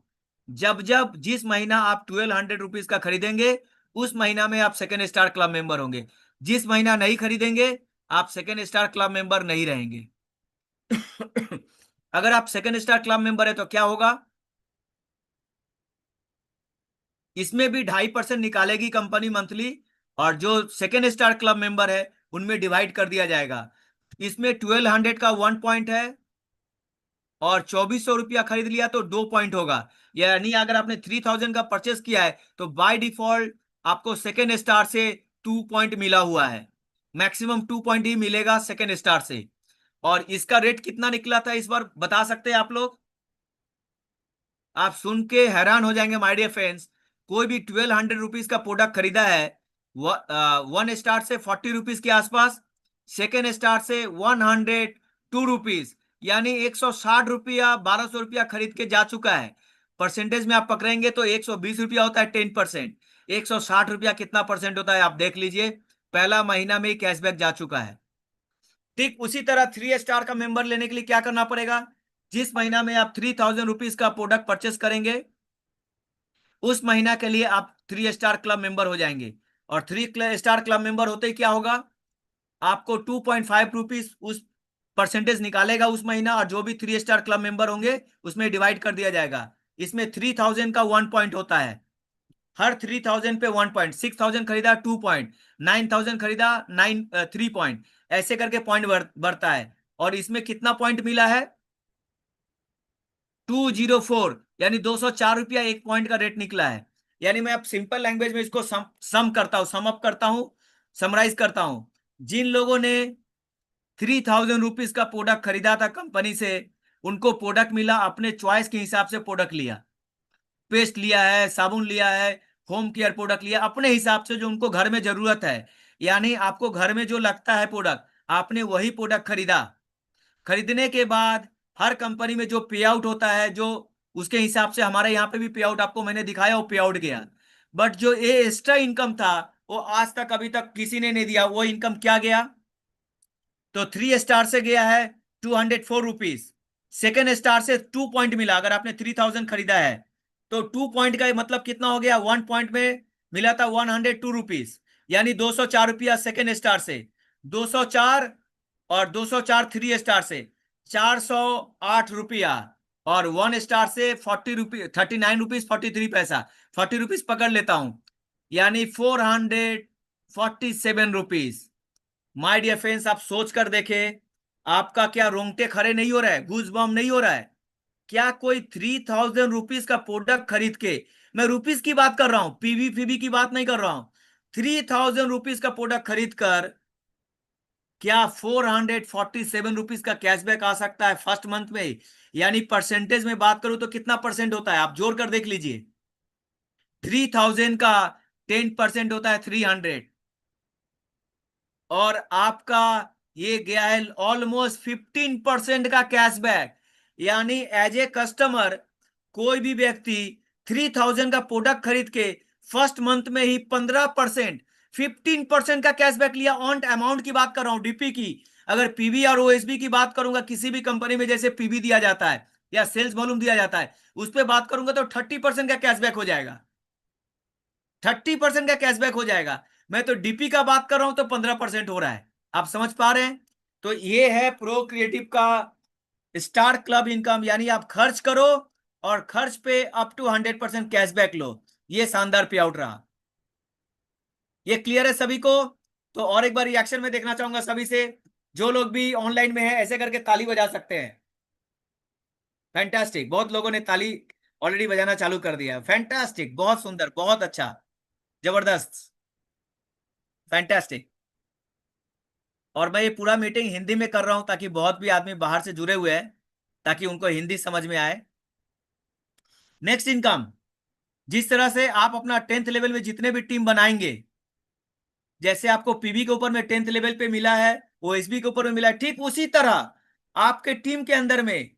A: जब जब जिस महीना आप 1200 रुपीज का खरीदेंगे, उस महीना में आप 2 स्टार क्लब मेंबर होंगे। जिस महीना नहीं खरीदेंगे, आप 2 स्टार क्लब मेंबर नहीं रहेंगे। अगर आप 2 स्टार क्लब मेंबर है तो क्या होगा? इसमें भी 2.5% निकालेगी कंपनी मंथली, और जो 2 स्टार क्लब मेंबर है उनमें डिवाइड कर दिया जाएगा। इसमें 1200 का 1 पॉइंट है, और 2400 रुपया खरीद लिया तो 2 पॉइंट होगा। यानी अगर आपने 3000 का परचेस किया है तो बाय डिफॉल्ट आपको 2 स्टार से 2 पॉइंट मिला हुआ है। मैक्सिमम 2 पॉइंट ही मिलेगा 2 स्टार से। और इसका रेट कितना निकला था इस बार, बता सकते हैं आप लोग? आप सुन के हैरान हो जाएंगे माय डियर फ्रेंड्स। कोई भी 1200 रुपीज का प्रोडक्ट खरीदा है, 1 स्टार से 40 रुपीज के आसपास, सेकेंड स्टार से 102 रुपीज, यानी 160 रुपया 1200 रुपया खरीद के जा चुका है। परसेंटेज में आप पकड़ेंगे तो 120 रुपया होता है 10%। 160 रुपया कितना परसेंट होता है आप देख लीजिए, पहला महीना में ही कैशबैक जा चुका है। ठीक उसी तरह 3 स्टार का मेंबर लेने के लिए क्या करना पड़ेगा, जिस महीना में आप 3000 रुपीज का प्रोडक्ट परचेस करेंगे उस महीना के लिए आप 3 स्टार क्लब मेंबर हो जाएंगे। और 3 स्टार क्लब मेंबर होते ही क्या होगा, आपको 2.5 रुपीज उस परसेंटेज निकालेगा उस महीना, और जो भी 3 स्टार क्लब मेंबर होंगे उसमें डिवाइड कर दिया जाएगा। इसमें 3000 का 1 पॉइंट होता है, हर 3000 पे 1 पॉइंट, 6000 खरीदा 2 पॉइंट, 9000 खरीदा 3 पॉइंट, ऐसे करके पॉइंट बढ़ता है। और इसमें कितना पॉइंट मिला है, 204, यानी 204 रुपया एक पॉइंट का रेट निकला है। यानी मैं अब सिंपल लैंग्वेज में इसको सम करता हूं, सम अप करता हूं, समराइज करता हूं। जिन लोगों ने 3000 रुपीज का प्रोडक्ट खरीदा था कंपनी से, उनको प्रोडक्ट मिला, अपने चॉइस के हिसाब से प्रोडक्ट लिया, पेस्ट लिया है, साबुन लिया है, होम केयर प्रोडक्ट लिया अपने हिसाब से जो उनको घर में जरूरत है। यानी आपको घर में जो लगता है प्रोडक्ट, आपने वही प्रोडक्ट खरीदा। खरीदने के बाद हर कंपनी में जो पे आउट होता है, जो उसके हिसाब से हमारे यहाँ पे भी पे आउट आपको मैंने दिखाया, वो पे आउट गया। बट जो ये एक्स्ट्रा इनकम था वो आज तक अभी तक किसी ने नहीं दिया। वो इनकम क्या गया, तो 3 स्टार से गया है 204 रुपीज, सेकेंड स्टार से 2 पॉइंट मिला। अगर आपने 3000 खरीदा है तो 2 पॉइंट का मतलब कितना हो गया, 1 पॉइंट में मिला था 102 रुपीज, यानी 204 रुपया सेकेंड स्टार से, 204, और 204 3 स्टार से 408 रुपया, और 1 स्टार से 40 रुपीज, 39 रुपीज 43 पैसा, 40 रुपीज पकड़ लेता हूं, यानी 447 रुपीज। माय डियर फ्रेंड्स, आप सोच कर देखें, आपका क्या रोंगटे खड़े नहीं हो रहा है, गूज बम नहीं हो रहा है? क्या कोई 3000 रुपीज का प्रोडक्ट खरीद के, मैं रुपीज की बात कर रहा हूं, पीवी फीवी की बात नहीं कर रहा हूं, 3000 रुपीज का प्रोडक्ट खरीद कर क्या 447 रुपीज का कैशबैक आ सकता है फर्स्ट मंथ में? यानी परसेंटेज में बात करूं तो कितना परसेंट होता है, आप जोड़ कर देख लीजिए। 3000 का 10% होता है 300, और आपका ये गया है ऑलमोस्ट 15% का कैशबैक। यानी एज ए कस्टमर कोई भी व्यक्ति 3000 का प्रोडक्ट खरीद के फर्स्ट मंथ में ही 15%, 15% का कैशबैक लिया। ऑन अमाउंट की बात कर रहा हूं, डीपी की। अगर पीवी और ओएसबी की बात करूंगा, किसी भी कंपनी में जैसे पीवी दिया जाता है या सेल्स वॉल्यूम दिया जाता है, उस पर बात करूंगा तो 30% का कैशबैक हो जाएगा, 30% का कैशबैक हो जाएगा। मैं तो डीपी का बात कर रहा हूं तो 15% हो रहा है। आप समझ पा रहे हैं? तो ये है प्रो क्रिएटिव का स्टार क्लब इनकम, यानी आप खर्च करो और खर्च पे अप टू 100% कैशबैक लो। ये शानदार पे आउट रहा। ये क्लियर है सभी को? तो और एक बार रिएक्शन में देखना चाहूंगा सभी से, जो लोग भी ऑनलाइन में है ऐसे करके ताली बजा सकते हैं। फैंटास्टिक, बहुत लोगों ने ताली ऑलरेडी बजाना चालू कर दिया। फैंटास्टिक, बहुत सुंदर, बहुत अच्छा, जबरदस्त, फैंटास्टिक। और मैं ये पूरा मीटिंग हिंदी में कर रहा हूं ताकि बहुत भी आदमी बाहर से जुड़े हुए हैं, ताकि उनको हिंदी समझ में आए। नेक्स्ट इनकम, जिस तरह से आप अपना 10th लेवल में जितने भी टीम बनाएंगे, जैसे आपको पीवी के ऊपर में 10th लेवल पे मिला है, ओएसबी के ऊपर में मिला है, ठीक उसी तरह आपके टीम के अंदर में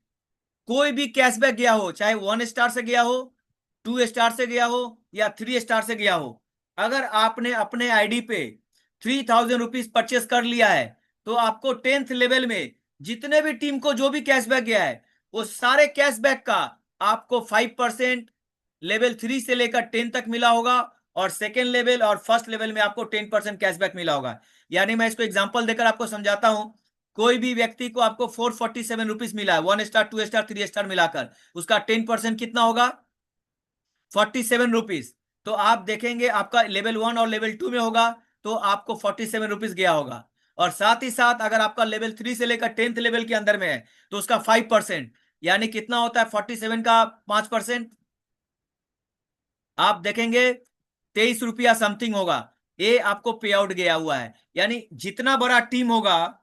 A: कोई भी कैशबैक गया हो, चाहे 1 स्टार से गया हो, 2 स्टार से गया हो, या 3 स्टार से गया हो, अगर आपने अपने आईडी पे 3000 रुपीज परचेस कर लिया है, तो आपको 10th लेवल में जितने भी टीम को जो भी कैशबैक गया है, वो सारे कैशबैक का आपको 5% लेवल 3 से लेकर 10 तक मिला होगा, और सेकेंड लेवल और फर्स्ट लेवल में आपको 10% कैशबैक मिला होगा। यानी मैं इसको एग्जांपल देकर आपको समझाता हूं। कोई भी व्यक्ति को आपको 447 रुपीज मिला है, 1 स्टार 2 स्टार 3 स्टार मिलाकर, उसका 10% कितना होगा, 47 रुपीज। तो आप देखेंगे आपका लेवल 1 और लेवल 2 में होगा तो आपको 47 रुपीज गया होगा। और साथ ही साथ अगर आपका लेवल 3 से लेकर 10th लेवल के अंदर में है तो उसका 5%, यानी कितना होता है 47 का 5%, आप देखेंगे 23 रुपया समथिंग होगा। ये आपको पे आउट गया हुआ है। यानी जितना बड़ा टीम होगा,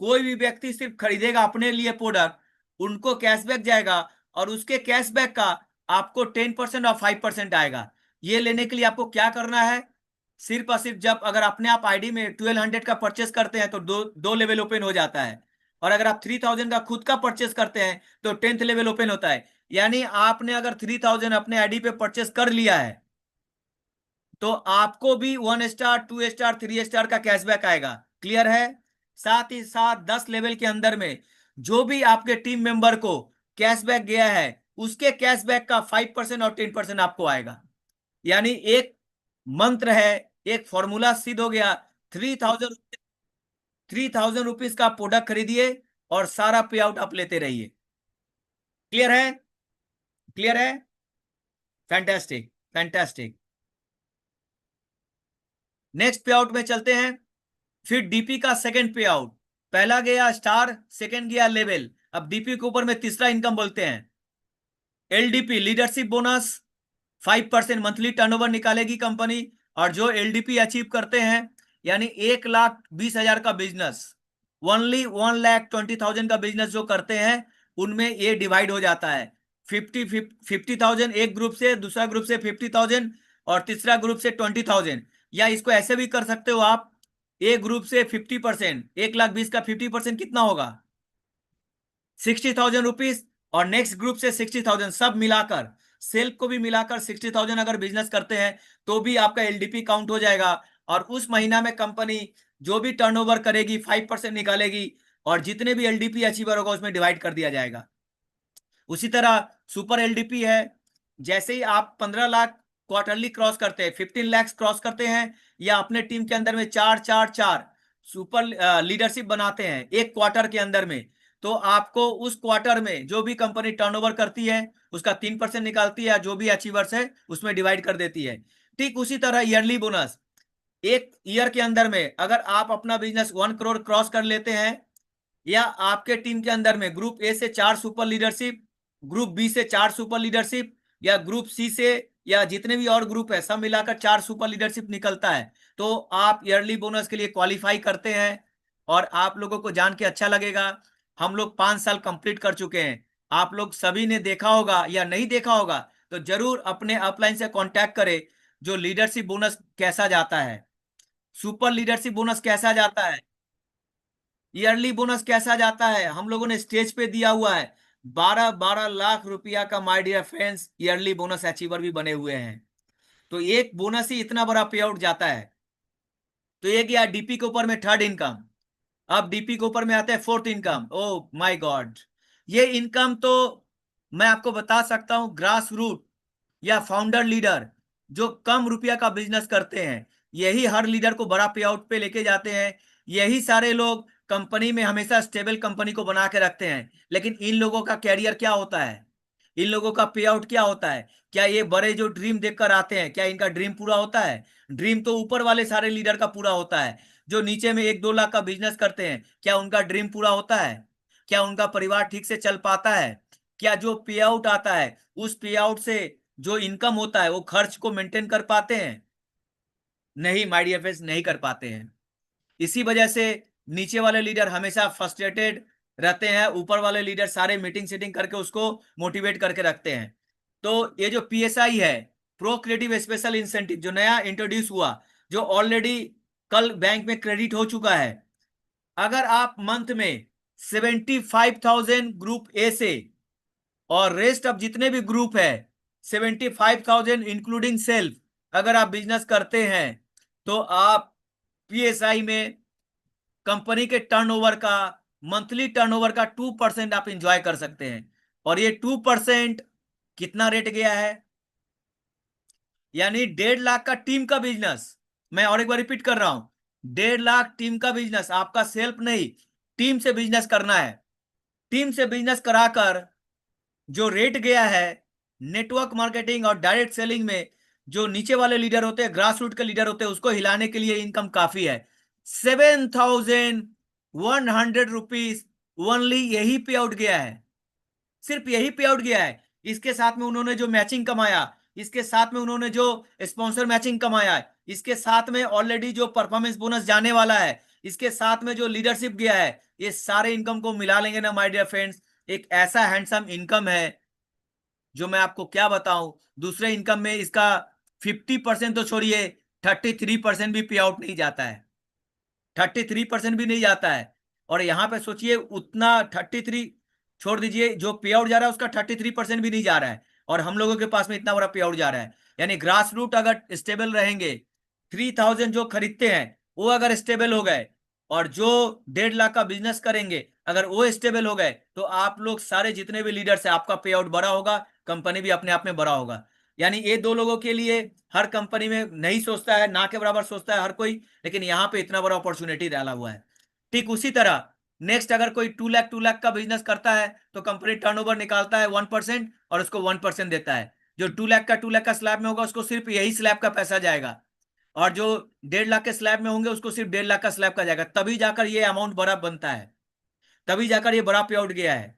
A: कोई भी व्यक्ति सिर्फ खरीदेगा अपने लिए प्रोडक्ट, उनको कैशबैक जाएगा, और उसके कैशबैक का आपको 10% और 5% आएगा। ये लेने के लिए आपको क्या करना है, सिर्फ और सिर्फ जब अगर अपने आप आईडी में 1200 का परचेस करते हैं तो दो लेवल ओपन हो जाता है, और अगर आप 3000 का खुद का परचेस करते हैं तो 10th लेवल ओपन होता है। यानी आपने अगर 3000 अपने आईडी पे परचेस कर लिया है तो आपको भी 1 स्टार 2 स्टार 3 स्टार का कैशबैक आएगा। क्लियर है? साथ ही साथ 10 लेवल के अंदर में जो भी आपके टीम मेंबर को कैशबैक गया है उसके कैशबैक का 5% और 10% आपको आएगा। यानी एक मंत्र है, एक फॉर्मूला सिद्ध हो गया। 3000 रुपीज का प्रोडक्ट खरीदिए और सारा पे आउट आप लेते रहिए। क्लियर है? क्लियर है? Fantastic, fantastic. नेक्स्ट पे आउट में चलते हैं। फिर डीपी का सेकंड पे आउट, पहला गया स्टार, सेकंड गया लेवल, अब डीपी के ऊपर में तीसरा इनकम बोलते हैं LDP, leadership bonus. 5% monthly turnover निकालेगी कंपनी, और जो एलडीपी अचीव करते हैं यानी 1,20,000 का बिजनेस, ओनली 1,20,000 का बिजनेस जो करते हैं उनमें ये डिवाइड हो जाता है। 50,000 एक ग्रुप से, दूसरा ग्रुप से 50,000 और तीसरा ग्रुप से 20,000। या इसको ऐसे भी कर सकते हो आप, एक ग्रुप से 50%, 1,20,000 का 50% कितना होगा, 60,000 रुपीज, और नेक्स्ट ग्रुप से 60,000, सब मिलाकर सेल्फ को भी मिलाकर 60,000 अगर बिजनेस करते हैं तो भी आपका एलडीपी काउंट हो जाएगा। और उस महीना में कंपनी जो भी टर्नओवर करेगी 5% निकालेगी, और जितने भी एलडीपी अचीवर होगा उसमें डिवाइड कर दिया जाएगा। उसी तरह सुपर एलडीपी है, जैसे ही आप 15 लाख क्वार्टरली क्रॉस करते हैं, 15 लाख क्रॉस करते हैं, या अपने टीम के अंदर में 4-4-4 सुपर लीडरशिप बनाते हैं एक क्वार्टर के अंदर में, तो आपको उस क्वार्टर में जो भी कंपनी टर्नओवर करती है उसका 3% निकालती है, जो भी अचीवर्स है उसमें डिवाइड कर देती है। ठीक उसी तरह ईयरली बोनस, एक ईयर के अंदर में अगर आप अपना बिजनेस 1 करोड़ क्रॉस कर लेते हैं, या आपके टीम के अंदर में ग्रुप ए से 4 सुपर लीडरशिप, ग्रुप बी से 4 सुपर लीडरशिप, या ग्रुप सी से, या जितने भी और ग्रुप है सब मिलाकर 4 सुपर लीडरशिप निकलता है, तो आप ईयरली बोनस के लिए क्वालिफाई करते हैं। और आप लोगों को जान के अच्छा लगेगा, हम लोग 5 साल कंप्लीट कर चुके हैं। आप लोग सभी ने देखा होगा या नहीं देखा होगा तो जरूर अपने अपलाइन से कांटेक्ट करें, जो लीडरशिप बोनस कैसा जाता है, सुपर लीडरशिप बोनस कैसा जाता है, ईयरली बोनस कैसा जाता है। हम लोगों ने स्टेज पे दिया हुआ है 12-12 लाख रुपया का, my dear friends, yearly bonus achiever भी बने हुए हैं। तो एक बोनस ही इतना बड़ा पे आउट जाता है। तो ये गया डीपी के ऊपर में थर्ड इनकम। अब डीपी के ऊपर में आता है fourth income. Oh my God, ये इनकम तो मैं आपको बता सकता हूं, ग्रास रूट या फाउंडर लीडर जो कम रुपया का बिजनेस करते हैं, यही हर लीडर को बड़ा पे आउट पे लेके जाते हैं। यही सारे लोग कंपनी में हमेशा स्टेबल कंपनी को बना के रखते हैं। लेकिन इन लोगों का कैरियर क्या होता है, इन लोगों का पे आउट क्या होता है, क्या ये बड़े जो ड्रीम देखकर आते हैं क्या इनका ड्रीम पूरा होता है? ड्रीम तो ऊपर वाले सारे लीडर का पूरा होता है। जो नीचे में 1-2 लाख का बिजनेस करते हैं क्या उनका ड्रीम पूरा होता है? क्या उनका परिवार ठीक से चल पाता है? क्या जो पे आउट आता है उस पे आउट से जो इनकम होता है वो खर्च को मेंटेन कर पाते हैं? नहीं माय डियर फ्रेंड्स, नहीं कर पाते हैं। इसी वजह से नीचे वाले लीडर हमेशा फ्रस्ट्रेटेड रहते हैं, ऊपर वाले लीडर सारे मीटिंग सीटिंग करके उसको मोटिवेट करके रखते हैं। तो ये जो पीएसआई है, प्रो क्रिएटिव स्पेशल इंसेंटिव, जो नया इंट्रोड्यूस हुआ, जो ऑलरेडी कल बैंक में क्रेडिट हो चुका है, अगर आप मंथ में 75,000 ग्रुप ए से और रेस्ट अब जितने भी ग्रुप है 75,000 इंक्लूडिंग सेल्फ अगर आप बिजनेस करते हैं तो आप पीएसआई में कंपनी के टर्नओवर का, मंथली टर्नओवर का 2% आप इंजॉय कर सकते हैं। और ये 2% कितना रेट गया है, यानी 1.5 लाख का टीम का बिजनेस। मैं और एक बार रिपीट कर रहा हूं, 1.5 लाख टीम का बिजनेस, आपका सेल्फ नहीं, टीम से बिजनेस करना है। टीम से बिजनेस कराकर जो रेट गया है नेटवर्क मार्केटिंग और डायरेक्ट सेलिंग में, जो नीचे वाले लीडर होते हैं, ग्रास रूट के लीडर होते हैं, उसको हिलाने के लिए इनकम काफी है। 7,100 रुपीज ओनली यही पे आउट गया है, सिर्फ यही पे आउट गया है। इसके साथ में उन्होंने जो मैचिंग कमाया, इसके साथ में उन्होंने जो स्पॉन्सर मैचिंग कमाया, इसके साथ में ऑलरेडी जो परफॉर्मेंस बोनस जाने वाला है, इसके साथ में जो लीडरशिप गया है, ये सारे इनकम को मिला लेंगे ना माय डियर फ्रेंड्स, एक ऐसा हैंडसम इनकम है जो मैं आपको क्या बताऊं, दूसरे इनकम में इसका 50% तो छोड़िए, 33% भी पे आउट नहीं जाता है, 33% भी नहीं जाता है। और यहाँ पे सोचिए उतना 33 छोड़ दीजिए, जो पे आउट जा रहा है उसका 33% भी नहीं जा रहा है, और हम लोगों के पास में इतना बड़ा पे आउट जा रहा है। यानी ग्रास रूट अगर स्टेबल रहेंगे, 3000 जो खरीदते हैं वो अगर स्टेबल हो गए, और जो 1.5 लाख का बिजनेस करेंगे अगर वो स्टेबल हो गए, तो आप लोग सारे जितने भी लीडर्स हैं आपका पे आउट बड़ा होगा, कंपनी भी अपने आप में बड़ा होगा। यानी ये दो लोगों के लिए हर कंपनी में नहीं सोचता है, ना के बराबर सोचता है हर कोई, लेकिन यहाँ पे इतना बड़ा अपॉर्चुनिटी डाला हुआ है। ठीक उसी तरह नेक्स्ट अगर कोई 2 लाख का बिजनेस करता है तो कंपनी टर्नओवर निकालता है 1%, और उसको 1% देता है। जो 2 लाख का स्लैब में होगा उसको सिर्फ यही स्लैब का पैसा जाएगा, और जो 1.5 लाख के स्लैब में होंगे उसको सिर्फ 1.5 लाख का स्लैब का जाएगा, तभी जाकर ये अमाउंट बड़ा बनता है, तभी जाकर ये बड़ा पे आउट गया है।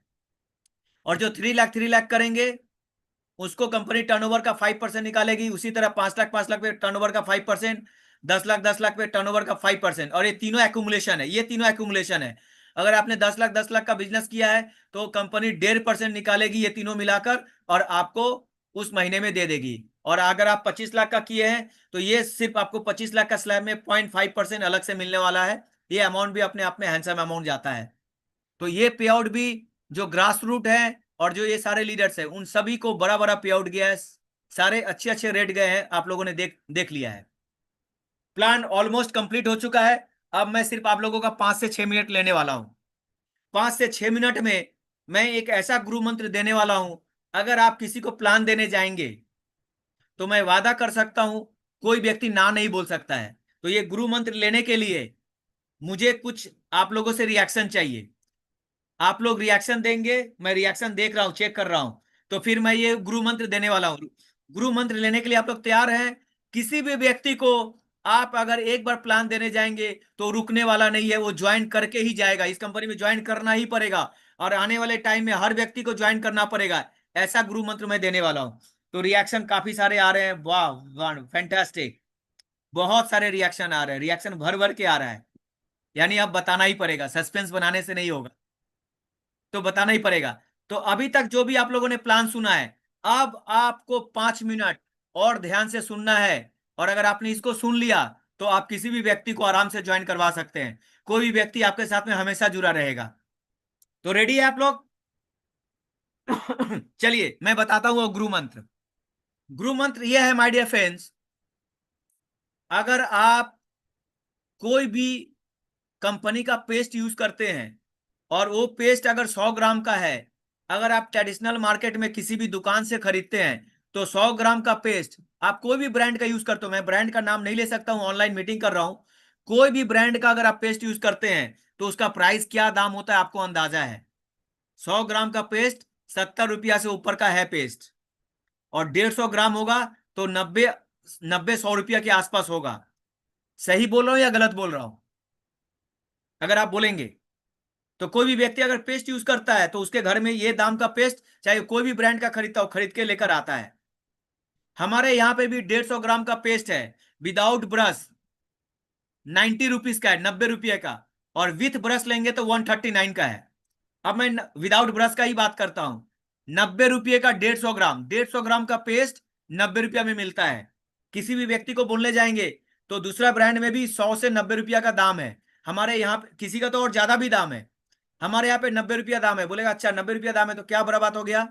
A: और जो 3 लाख करेंगे उसको कंपनी टर्नओवर का 5% निकालेगी, उसी तरह 5 लाख पे टर्नओवर का 5%, 10 लाख पे टर्नओवर का 5%, और ये तीनों एक्यूमुलेशन है, ये तीनों एक्यूमुलेशन है। अगर आपने 10 लाख का बिजनेस किया है तो कंपनी 1.5% निकालेगी ये तीनों मिलाकर, और आपको उस महीने में दे देगी। और अगर आप 25 लाख का किए हैं तो ये सिर्फ आपको 25 लाख का स्लैब में 0.5% अलग से मिलने वाला है। ये अमाउंट भी अपने आप में हैंडसम अमाउंट जाता है। तो ये पे आउट भी जो ग्रास रूट है और जो ये सारे लीडर्स हैं उन सभी को बड़ा बड़ा पे आउट गया है, सारे अच्छे अच्छे रेट गए हैं, आप लोगों ने देख देख लिया है। प्लान ऑलमोस्ट कंप्लीट हो चुका है। अब मैं सिर्फ आप लोगों का 5 से 6 मिनट लेने वाला हूं। 5 से 6 मिनट में मैं एक ऐसा गुरु मंत्र देने वाला हूं, अगर आप किसी को प्लान देने जाएंगे तो मैं वादा कर सकता हूं कोई व्यक्ति ना नहीं बोल सकता है। तो ये गुरु मंत्र लेने के लिए मुझे कुछ आप लोगों से रिएक्शन चाहिए। आप लोग रिएक्शन देंगे, मैं रिएक्शन देख रहा हूं, चेक कर रहा हूं, तो फिर मैं ये गुरु मंत्र देने वाला हूं। गुरु मंत्र लेने के लिए आप लोग तैयार हैं? किसी भी व्यक्ति को आप अगर एक बार प्लान देने जाएंगे तो रुकने वाला नहीं है, वो ज्वाइन करके ही जाएगा, इस कंपनी में ज्वाइन करना ही पड़ेगा, और आने वाले टाइम में हर व्यक्ति को ज्वाइन करना पड़ेगा। ऐसा गुरु मंत्र मैं देने वाला हूं। तो रिएक्शन काफी सारे आ रहे हैं, वाह वाह फैंटास्टिक, बहुत सारे रिएक्शन आ रहे हैं, रिएक्शन भर भर के आ रहा है। यानी अब बताना ही पड़ेगा, सस्पेंस बनाने से नहीं होगा, तो बताना ही पड़ेगा। तो अभी तक जो भी आप लोगों ने प्लान सुना है, अब आपको 5 मिनट और ध्यान से सुनना है, और अगर आपने इसको सुन लिया तो आप किसी भी व्यक्ति को आराम से ज्वाइन करवा सकते हैं, कोई भी व्यक्ति आपके साथ में हमेशा जुड़ा रहेगा। तो रेडी है आप लोग? चलिए मैं बताता हूं वो गुरु मंत्र। गुरु मंत्र यह है माय डियर फ्रेंड्स, अगर आप कोई भी कंपनी का पेस्ट यूज करते हैं और वो पेस्ट अगर 100 ग्राम का है, अगर आप ट्रेडिशनल मार्केट में किसी भी दुकान से खरीदते हैं तो 100 ग्राम का पेस्ट आप कोई भी ब्रांड का यूज करते हो, मैं ब्रांड का नाम नहीं ले सकता हूं, ऑनलाइन मीटिंग कर रहा हूं, कोई भी ब्रांड का अगर आप पेस्ट यूज करते हैं तो उसका प्राइस क्या दाम होता है आपको अंदाजा है। 100 ग्राम का पेस्ट 70 रुपया से ऊपर का है पेस्ट, और 150 ग्राम होगा तो 90 100 रुपया के आसपास होगा। सही बोल रहा हूं या गलत बोल रहा हूं? अगर आप बोलेंगे तो कोई भी व्यक्ति अगर पेस्ट यूज करता है तो उसके घर में ये दाम का पेस्ट चाहे कोई भी ब्रांड का खरीदता हो खरीद के लेकर आता है। हमारे यहाँ पे भी 150 ग्राम का पेस्ट है विदाउट ब्रश, 90 रुपीज का है, 90 रुपये का, और विथ ब्रश लेंगे तो 139 का है। अब मैं विदाउट ब्रश का ही बात करता हूं। 90 रुपये का 150 ग्राम, 150 ग्राम का पेस्ट 90 रुपया में मिलता है। किसी भी व्यक्ति को बोलने जाएंगे तो दूसरा ब्रांड में भी 100 से 90 रुपया का दाम है, हमारे यहाँ किसी का तो और ज्यादा भी दाम है, हमारे यहाँ पे 90 रुपया दाम है। बोलेगा अच्छा 90 रुपया दाम है तो क्या बुरा बात हो गया।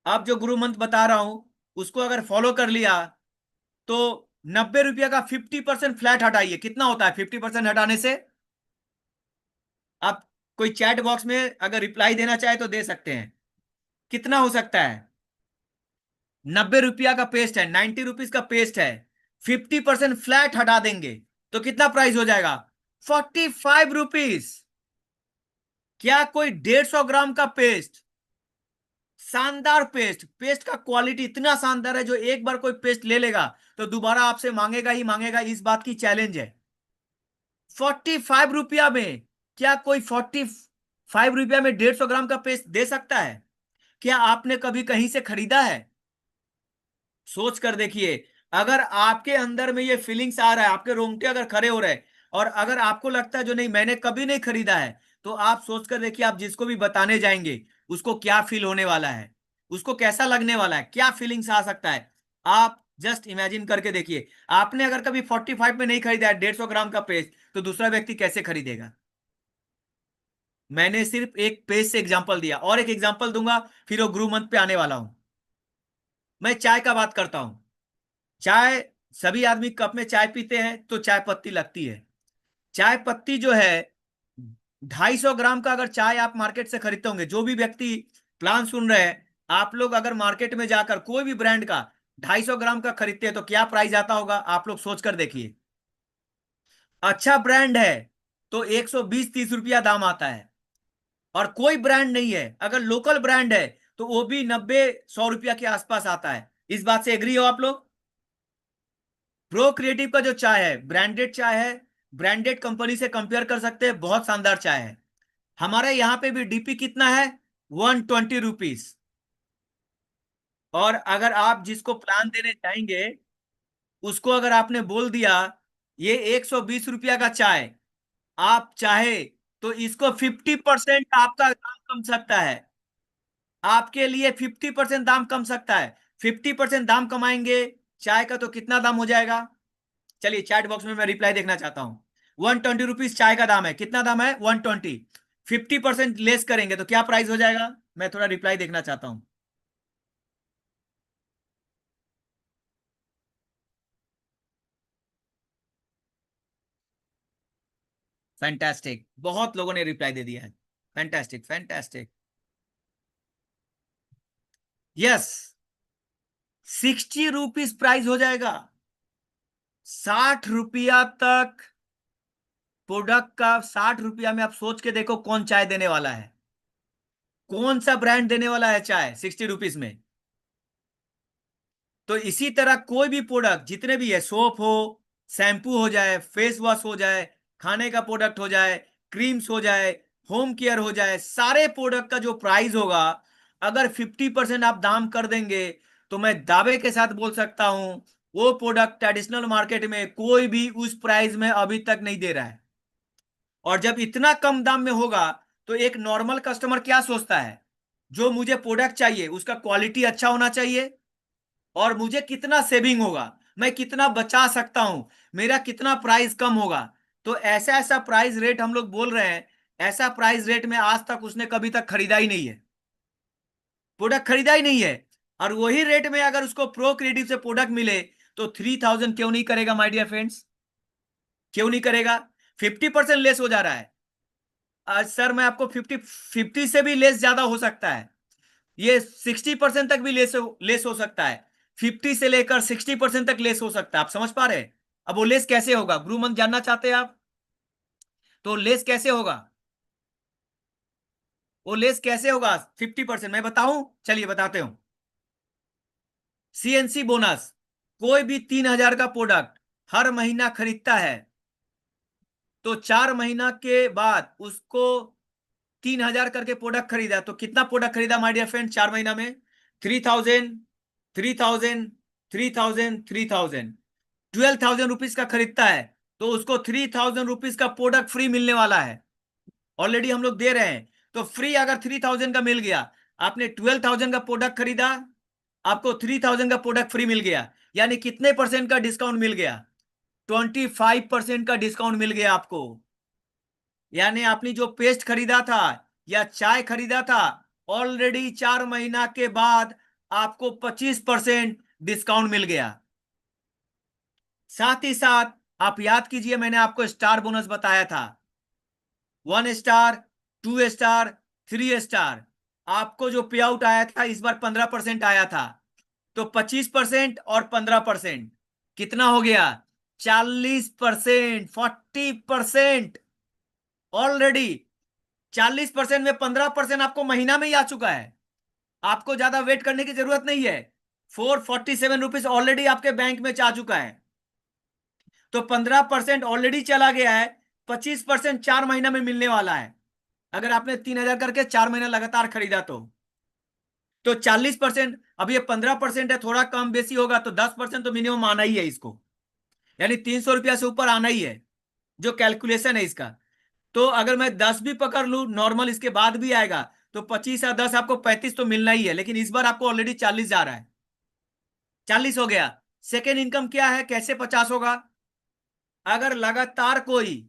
A: आप जो गुरु मंत्र बता रहा हूं उसको अगर फॉलो कर लिया तो 90 रुपया का 50% फ्लैट हटाइए, कितना होता है 50% हटाने से? आप कोई चैट बॉक्स में अगर रिप्लाई देना चाहे तो दे सकते हैं, कितना हो सकता है? 90 रुपया का पेस्ट है, 90 रुपीज का पेस्ट है, 50% फ्लैट हटा देंगे तो कितना प्राइस हो जाएगा? 45 रुपीज। क्या कोई 150 ग्राम का पेस्ट, शानदार पेस्ट, पेस्ट का क्वालिटी इतना शानदार है जो एक बार कोई पेस्ट ले लेगा तो दोबारा आपसे मांगेगा ही मांगेगा, इस बात की चैलेंज है। 45 रुपया में क्या कोई 45 रुपया में 150 ग्राम का पेस्ट दे सकता है? क्या आपने कभी कहीं से खरीदा है? सोच कर देखिए। अगर आपके अंदर में ये फीलिंग्स आ रहा है, आपके रोंगटे अगर खड़े हो रहे हैं, और अगर आपको लगता है जो नहीं मैंने कभी नहीं खरीदा है, तो आप सोच कर देखिए आप जिसको भी बताने जाएंगे उसको क्या फील होने वाला है। उसको कैसा लगने वाला है, क्या फीलिंग्स आ सकता है, आप जस्ट इमेजिन करके देखिए। आपने अगर कभी 45 में नहीं खरीदा है 150 ग्राम का पेस्ट, तो दूसरा व्यक्ति कैसे खरीदेगा। मैंने सिर्फ एक पेज से एग्जांपल दिया, और एक एग्जांपल दूंगा, फिर वो ग्रू मंथ पे आने वाला हूं। मैं चाय का बात करता हूं। चाय, सभी आदमी कप में चाय पीते हैं तो चाय पत्ती लगती है। चाय पत्ती जो है, 250 ग्राम का अगर चाय आप मार्केट से खरीदते होंगे, जो भी व्यक्ति प्लान सुन रहे हैं, आप लोग अगर मार्केट में जाकर कोई भी ब्रांड का 250 ग्राम का खरीदते हैं तो क्या प्राइस आता होगा, आप लोग सोच कर देखिए। अच्छा ब्रांड है तो 120-130 रुपया दाम आता है। और कोई ब्रांड नहीं है, अगर लोकल ब्रांड है तो वो भी 90-100 रुपया के आसपास आता है। इस बात से एग्री हो आप लोग। प्रो क्रिएटिव का जो चाय है ब्रांडेड चाय है, ब्रांडेड कंपनी से कंपेयर कर सकते हैं, बहुत शानदार चाय है। हमारे यहाँ पे भी डीपी कितना है, 120 रुपीज। और अगर आप जिसको प्लान देने चाहेंगे, उसको अगर आपने बोल दिया ये 120 रुपया का चाय, आप चाहे तो इसको 50% आपका दाम कम सकता है। आपके लिए 50% दाम कम सकता है। 50% दाम कमाएंगे चाय का, तो कितना दाम हो जाएगा। चलिए चैट बॉक्स में मैं रिप्लाई देखना चाहता हूं। 120 रुपीज चाय का दाम है, कितना दाम है, 120। 50% लेस करेंगे तो क्या प्राइस हो जाएगा, मैं थोड़ा रिप्लाई देखना चाहता हूं। फैंटास्टिक, बहुत लोगों ने रिप्लाई दे दिया है। Fantastic fantastic. Yes, 60 rupees price हो जाएगा। 60 रुपया तक प्रोडक्ट का, 60 रुपया में आप सोच के देखो कौन चाय देने वाला है, कौन सा ब्रांड देने वाला है चाय 60 रुपीज में। तो इसी तरह कोई भी प्रोडक्ट जितने भी है, सोप हो, शैम्पू हो जाए, फेस वॉश हो जाए, खाने का प्रोडक्ट हो जाए, क्रीम्स हो जाए, होम केयर हो जाए, सारे प्रोडक्ट का जो प्राइस होगा, अगर 50% आप दाम कर देंगे, तो मैं दावे के साथ बोल सकता हूं वो प्रोडक्ट ट्रेडिशनल मार्केट में कोई भी उस प्राइस में अभी तक नहीं दे रहा है। और जब इतना कम दाम में होगा, तो एक नॉर्मल कस्टमर क्या सोचता है, जो मुझे प्रोडक्ट चाहिए उसका क्वालिटी अच्छा होना चाहिए, और मुझे कितना सेविंग होगा, मैं कितना बचा सकता हूं, मेरा कितना प्राइस कम होगा। तो ऐसा ऐसा प्राइस रेट हम लोग बोल रहे हैं, ऐसा प्राइस रेट में आज तक उसने कभी तक खरीदा ही नहीं है, प्रोडक्ट खरीदा ही नहीं है। और वही रेट में अगर उसको प्रो क्रिएटिव से प्रोडक्ट मिले, तो 3000 क्यों नहीं करेगा माय डियर फ्रेंड्स, क्यों नहीं करेगा। 50% लेस हो जा रहा है। आज सर मैं आपको 50 से भी लेस ज्यादा हो सकता है, ये 60% तक भी लेस हो सकता है। 50 से लेकर 60% तक लेस हो सकता है, आप समझ पा रहे हैं। अब वो लेस कैसे होगा, ब्रू मंथ जानना चाहते हैं आप, तो लेस कैसे होगा, वो लेस कैसे होगा 50%, मैं बताऊं, चलिए बताते हूं। सीएनसी बोनस, कोई भी 3000 का प्रोडक्ट हर महीना खरीदता है, तो 4 महीना के बाद उसको 3000 करके प्रोडक्ट खरीदा, तो कितना प्रोडक्ट खरीदा माय डियर फ्रेंड 4 महीना में, 3000, 3000, 3000, 3000, 12,000 रुपीज का खरीदता है, तो उसको 3000 रुपीज का प्रोडक्ट फ्री मिलने वाला है। ऑलरेडी हम लोग दे रहे हैं, तो फ्री अगर 3000 का मिल गया, आपने 12,000 का प्रोडक्ट खरीदा, आपको 3000 का प्रोडक्ट फ्री मिल गया, यानी कितने परसेंट का डिस्काउंट मिल गया, 25% का डिस्काउंट मिल गया आपको। यानी आपने जो पेस्ट खरीदा था या चाय खरीदा था, ऑलरेडी 4 महीना के बाद आपको 25% डिस्काउंट मिल गया। साथ ही साथ आप याद कीजिए, मैंने आपको स्टार बोनस बताया था, 1 स्टार, 2 स्टार, 3 स्टार। आपको जो पे आउट आया था इस बार 15% आया था, तो 25% और 15% कितना हो गया, 40%, 40%। ऑलरेडी 40% में 15% आपको महीना में ही आ चुका है, आपको ज्यादा वेट करने की जरूरत नहीं है। 447 रुपीज ऑलरेडी आपके बैंक में जा चुका है, तो 15% ऑलरेडी चला गया है, 25% 4 महीना में मिलने वाला है। अगर आपने 3000 करके 4 महीना लगातार खरीदा, तो 40%, अब ये 15% है, थोड़ा कम बेसी होगा तो 10% तो मिनिमम आना ही है इसको, यानी 300 रुपया से ऊपर आना ही है, जो कैलकुलेशन है इसका। तो अगर मैं 10 भी पकड़ लू नॉर्मल, इसके बाद भी आएगा, तो 25 या 10 आपको 35 तो मिलना ही है, लेकिन इस बार आपको ऑलरेडी 40 जा रहा है, 40 हो गया। सेकेंड इनकम क्या है, कैसे 50 होगा? अगर लगातार कोई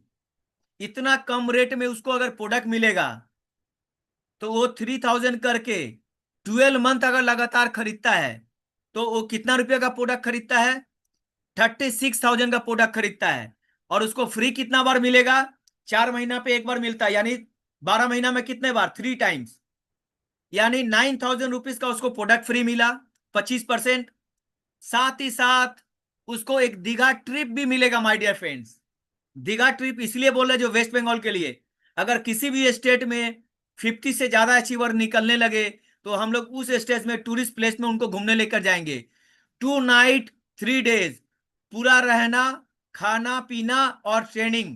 A: इतना कम रेट में उसको अगर प्रोडक्ट मिलेगा तो वो 3000 करके 12 मंथ अगर लगातार खरीदता है तो वो कितना रुपये का प्रोडक्ट खरीदता है? 36,000 का प्रोडक्ट खरीदता है। और उसको फ्री कितना बार मिलेगा? 4 महीना पे एक बार मिलता है, यानी 12 महीना में कितने बार? 3 टाइम्स, यानी 9,000 रुपीज का उसको प्रोडक्ट फ्री मिला, 25%। साथ ही साथ उसको एक दीघा ट्रिप भी मिलेगा my dear friends. Digha trip इसलिए बोल रहे जो वेस्ट बंगाल के लिए, अगर किसी भी स्टेट में 50 से ज्यादा अचीवर निकलने लगे तो हम लोग उस स्टेट में टूरिस्ट प्लेस में उनको घूमने लेकर जाएंगे। 2 नाइट 3 डेज पूरा रहना, खाना पीना और ट्रेनिंग,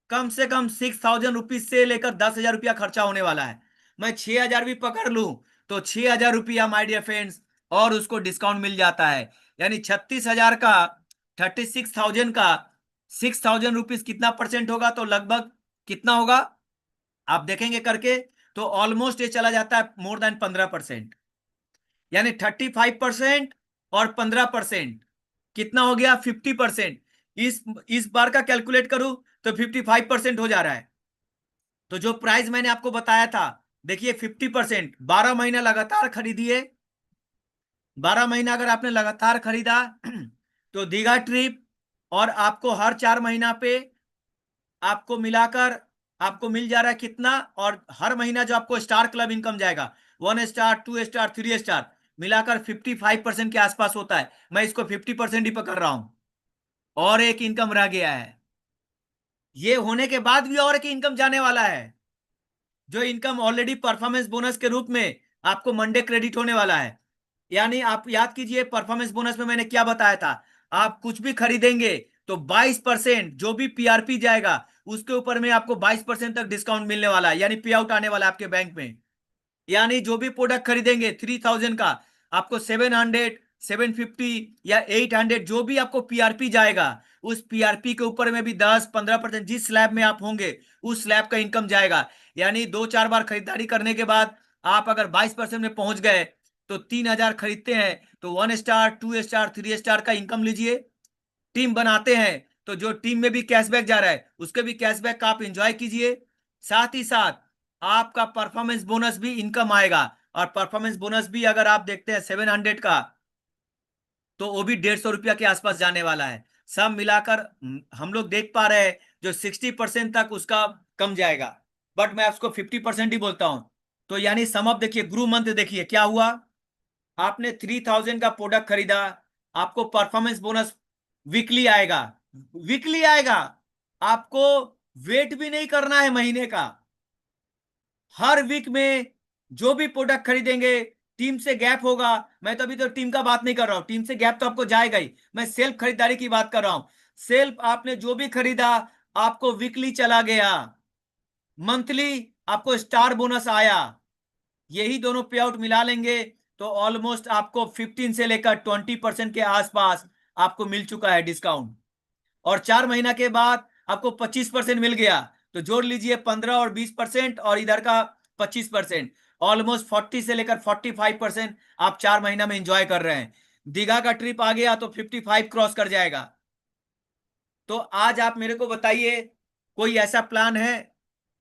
A: कम से कम 6,000 रुपीज से लेकर 10,000 रुपया खर्चा होने वाला है। मैं 6,000 भी पकड़ लूं तो 6,000 रुपया माय डियर फ्रेंड्स, और उसको डिस्काउंट मिल जाता है। यानी 36,000 का, 36,000 का 6,000 रुपीज कितना परसेंट होगा? तो लगभग कितना होगा आप देखेंगे करके, तो ऑलमोस्ट ये चला जाता है मोर देन 15%, यानी 35% और 15% कितना हो गया? 50%। इस बार का कैलकुलेट करूं तो 55% हो जा रहा है। तो जो प्राइस मैंने आपको बताया था, देखिए 50%, 12 महीना लगातार खरीदिए। 12 महीना अगर आपने लगातार खरीदा तो दीघा ट्रिप, और आपको हर 4 महीना पे आपको मिलाकर आपको मिल जा रहा है कितना? और हर महीना जो आपको स्टार क्लब इनकम जाएगा, 1 स्टार 2 स्टार 3 स्टार मिलाकर 55% के आसपास होता है। मैं इसको 50% ही पकड़ रहा हूं। और एक इनकम रह गया है, ये होने के बाद भी और एक इनकम जाने वाला है, जो इनकम ऑलरेडी परफॉर्मेंस बोनस के रूप में आपको मंडे क्रेडिट होने वाला है। यानी आप याद कीजिए परफॉर्मेंस बोनस में मैंने क्या बताया था, आप कुछ भी खरीदेंगे तो 22% जो भी पीआरपी जाएगा उसके ऊपर में आपको 22% तक डिस्काउंट मिलने वाला है, यानी पे आउट आने वाला है आपके बैंक में। यानी जो भी प्रोडक्ट खरीदेंगे 3,000 का, आपको 700 750 या 800 जो भी आपको पीआरपी जाएगा, उस पीआरपी के ऊपर में भी 10-15% जिस स्लैब में आप होंगे उस स्लैब का इनकम जाएगा। यानी 2-4 बार खरीदारी करने के बाद आप अगर 22% में पहुंच गए तो 3,000 खरीदते हैं तो 1 स्टार 2 स्टार 3 स्टार का इनकम लीजिए। टीम बनाते हैं तो जो टीम में भी कैशबैक जा रहा है उसके भी कैशबैक का आप इंजॉय कीजिए। साथ ही साथ आपका परफॉर्मेंस बोनस भी इनकम आएगा, और परफॉर्मेंस बोनस भी अगर आप देखते हैं 700 का, तो वो भी 150 रुपया के आसपास जाने वाला है। सब मिलाकर हम लोग देख पा रहे हैं जो 60% तक उसका कम जाएगा, बट मैं उसको 50% ही बोलता हूं। तो यानी सम अप देखिए, ग्रू मंथ देखिए क्या हुआ। आपने 3,000 का प्रोडक्ट खरीदा, आपको परफॉर्मेंस बोनस वीकली आएगा, वीकली आएगा। आपको वेट भी नहीं करना है महीने का, हर वीक में जो भी प्रोडक्ट खरीदेंगे टीम से गैप होगा। मैं तो अभी तो टीम का बात नहीं कर रहा हूं, टीम से गैप तो आपको जाएगा ही, मैं सेल्फ खरीदारी की बात कर रहा हूं। सेल्फ आपने जो भी खरीदा आपको वीकली चला गया, मंथली आपको स्टार बोनस आया, यही दोनों पे आउट मिला लेंगे तो ऑलमोस्ट आपको 15 से लेकर 20% के आसपास आपको मिल चुका है डिस्काउंट। और 4 महीना के बाद आपको 25% मिल गया, तो जोड़ लीजिए 15 और 20% और इधर का 25%, ऑलमोस्ट 40 से लेकर 45% आप 4 महीना में इंजॉय कर रहे हैं। दीघा का ट्रिप आ गया तो 55 क्रॉस कर जाएगा। तो आज आप मेरे को बताइए कोई ऐसा प्लान है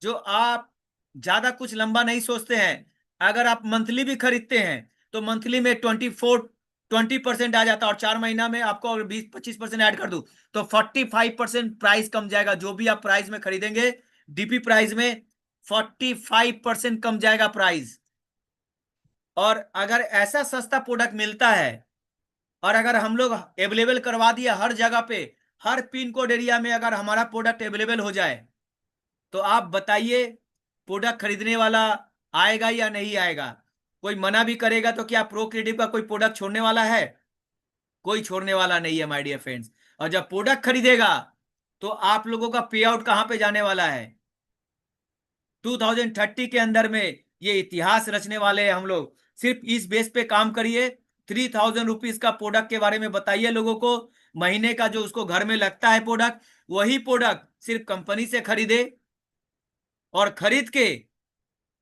A: जो आप ज्यादा कुछ लंबा नहीं सोचते हैं। अगर आप मंथली भी खरीदते हैं तो मंथली में 20% आ जाता है, और 4 महीना में आपको अगर 20-25% ऐड कर दूं तो 45% प्राइस कम जाएगा। जो भी आप प्राइस में खरीदेंगे डीपी प्राइस में 45% कम जाएगा प्राइस। और अगर ऐसा सस्ता प्रोडक्ट मिलता है, और अगर हम लोग अवेलेबल करवा दिया हर जगह पे, हर पिन कोड एरिया में अगर हमारा प्रोडक्ट अवेलेबल हो जाए, तो आप बताइए प्रोडक्ट खरीदने वाला आएगा या नहीं आएगा? कोई मना भी करेगा तो क्या प्रो क्रिएटिव का कोई प्रोडक्ट छोड़ने वाला है? कोई छोड़ने वाला नहीं है माय डियर फ्रेंड्स। और जब प्रोडक्ट खरीदेगा तो आप लोगों का पे आउट कहां पे जाने वाला है? 2030 के अंदर में ये इतिहास रचने वाले हैं हम लोग। सिर्फ इस बेस पे काम करिए, 3,000 रुपीज का प्रोडक्ट के बारे में बताइए लोगों को। महीने का जो उसको घर में लगता है प्रोडक्ट, वही प्रोडक्ट सिर्फ कंपनी से खरीदे, और खरीद के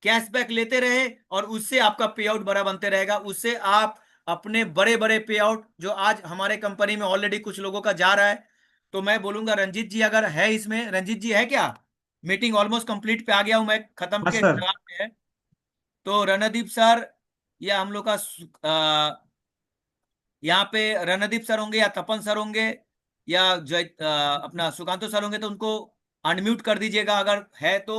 A: कैशबैक लेते रहे और उससे आपका पे आउट बड़ा बनते रहेगा। उससे आप अपने बड़े बड़े पे आउट, जो आज हमारे कंपनी में ऑलरेडी कुछ लोगों का जा रहा है, तो मैं बोलूंगा रंजीत जी अगर है इसमें, रंजीत जी है क्या? मीटिंग ऑलमोस्ट कंप्लीट पे आ गया हूं मैं, खत्म
B: हाँ
A: के
B: सर।
A: कगार पे है। तो रणदीप सर या हम लोग का यहाँ पे रणदीप सर होंगे या तपन सर होंगे या जय अपना सुकांतो सर होंगे, तो उनको अनम्यूट कर दीजिएगा अगर है तो।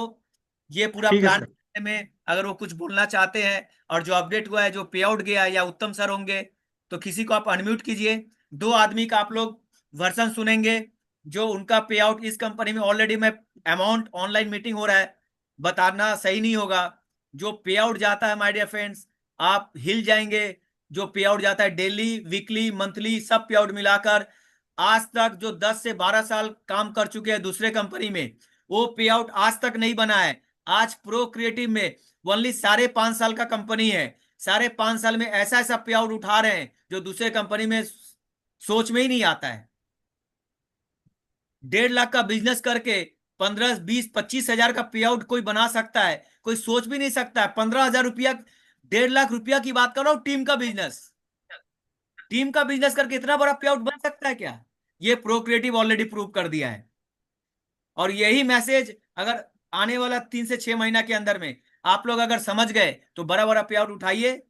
A: ये पूरा
B: ठीक है
A: प्लान
B: सर।
A: में अगर वो कुछ बोलना चाहते हैं, और जो अपडेट हुआ है, जो पे आउट गया है, या उत्तम सर होंगे, तो किसी को आप अनम्यूट कीजिए। दो आदमी का आप लोग वर्सन सुनेंगे, जो उनका पे आउट इस कंपनी में ऑलरेडी में अमाउंट ऑनलाइन मीटिंग हो रहा है, बताना सही नहीं होगा। जो पे आउट जाता है माय डियर फ्रेंड्स, आप हिल जाएंगे। जो पे आउट जाता है डेली, वीकली, मंथली, सब पे आउट मिलाकर, आज तक जो 10 से 12 साल काम कर चुके हैं दूसरे कंपनी में, वो पे आउट आज तक नहीं बना है। आज प्रो क्रिएटिव में ओनली 5.5 साल का कंपनी है, 5.5 साल में ऐसा ऐसा पे आउट उठा रहे हैं जो दूसरे कंपनी में सोच में ही नहीं आता है। 1.5 लाख का बिजनेस करके 15, 20, 25 हजार का पे आउट कोई बना सकता है? कोई सोच भी नहीं सकता है। 15 हजार रुपया, 1.5 लाख रुपया की बात कर रहा हूं, टीम का बिजनेस। टीम का बिजनेस करके इतना बड़ा पे आउट बन सकता है क्या? ये प्रो क्रिएटिव ऑलरेडी प्रूव कर दिया है। और यही मैसेज अगर आने वाला 3 से 6 महीना के अंदर में आप लोग अगर समझ गए, तो बड़ा बड़ा पे आउट उठाइए,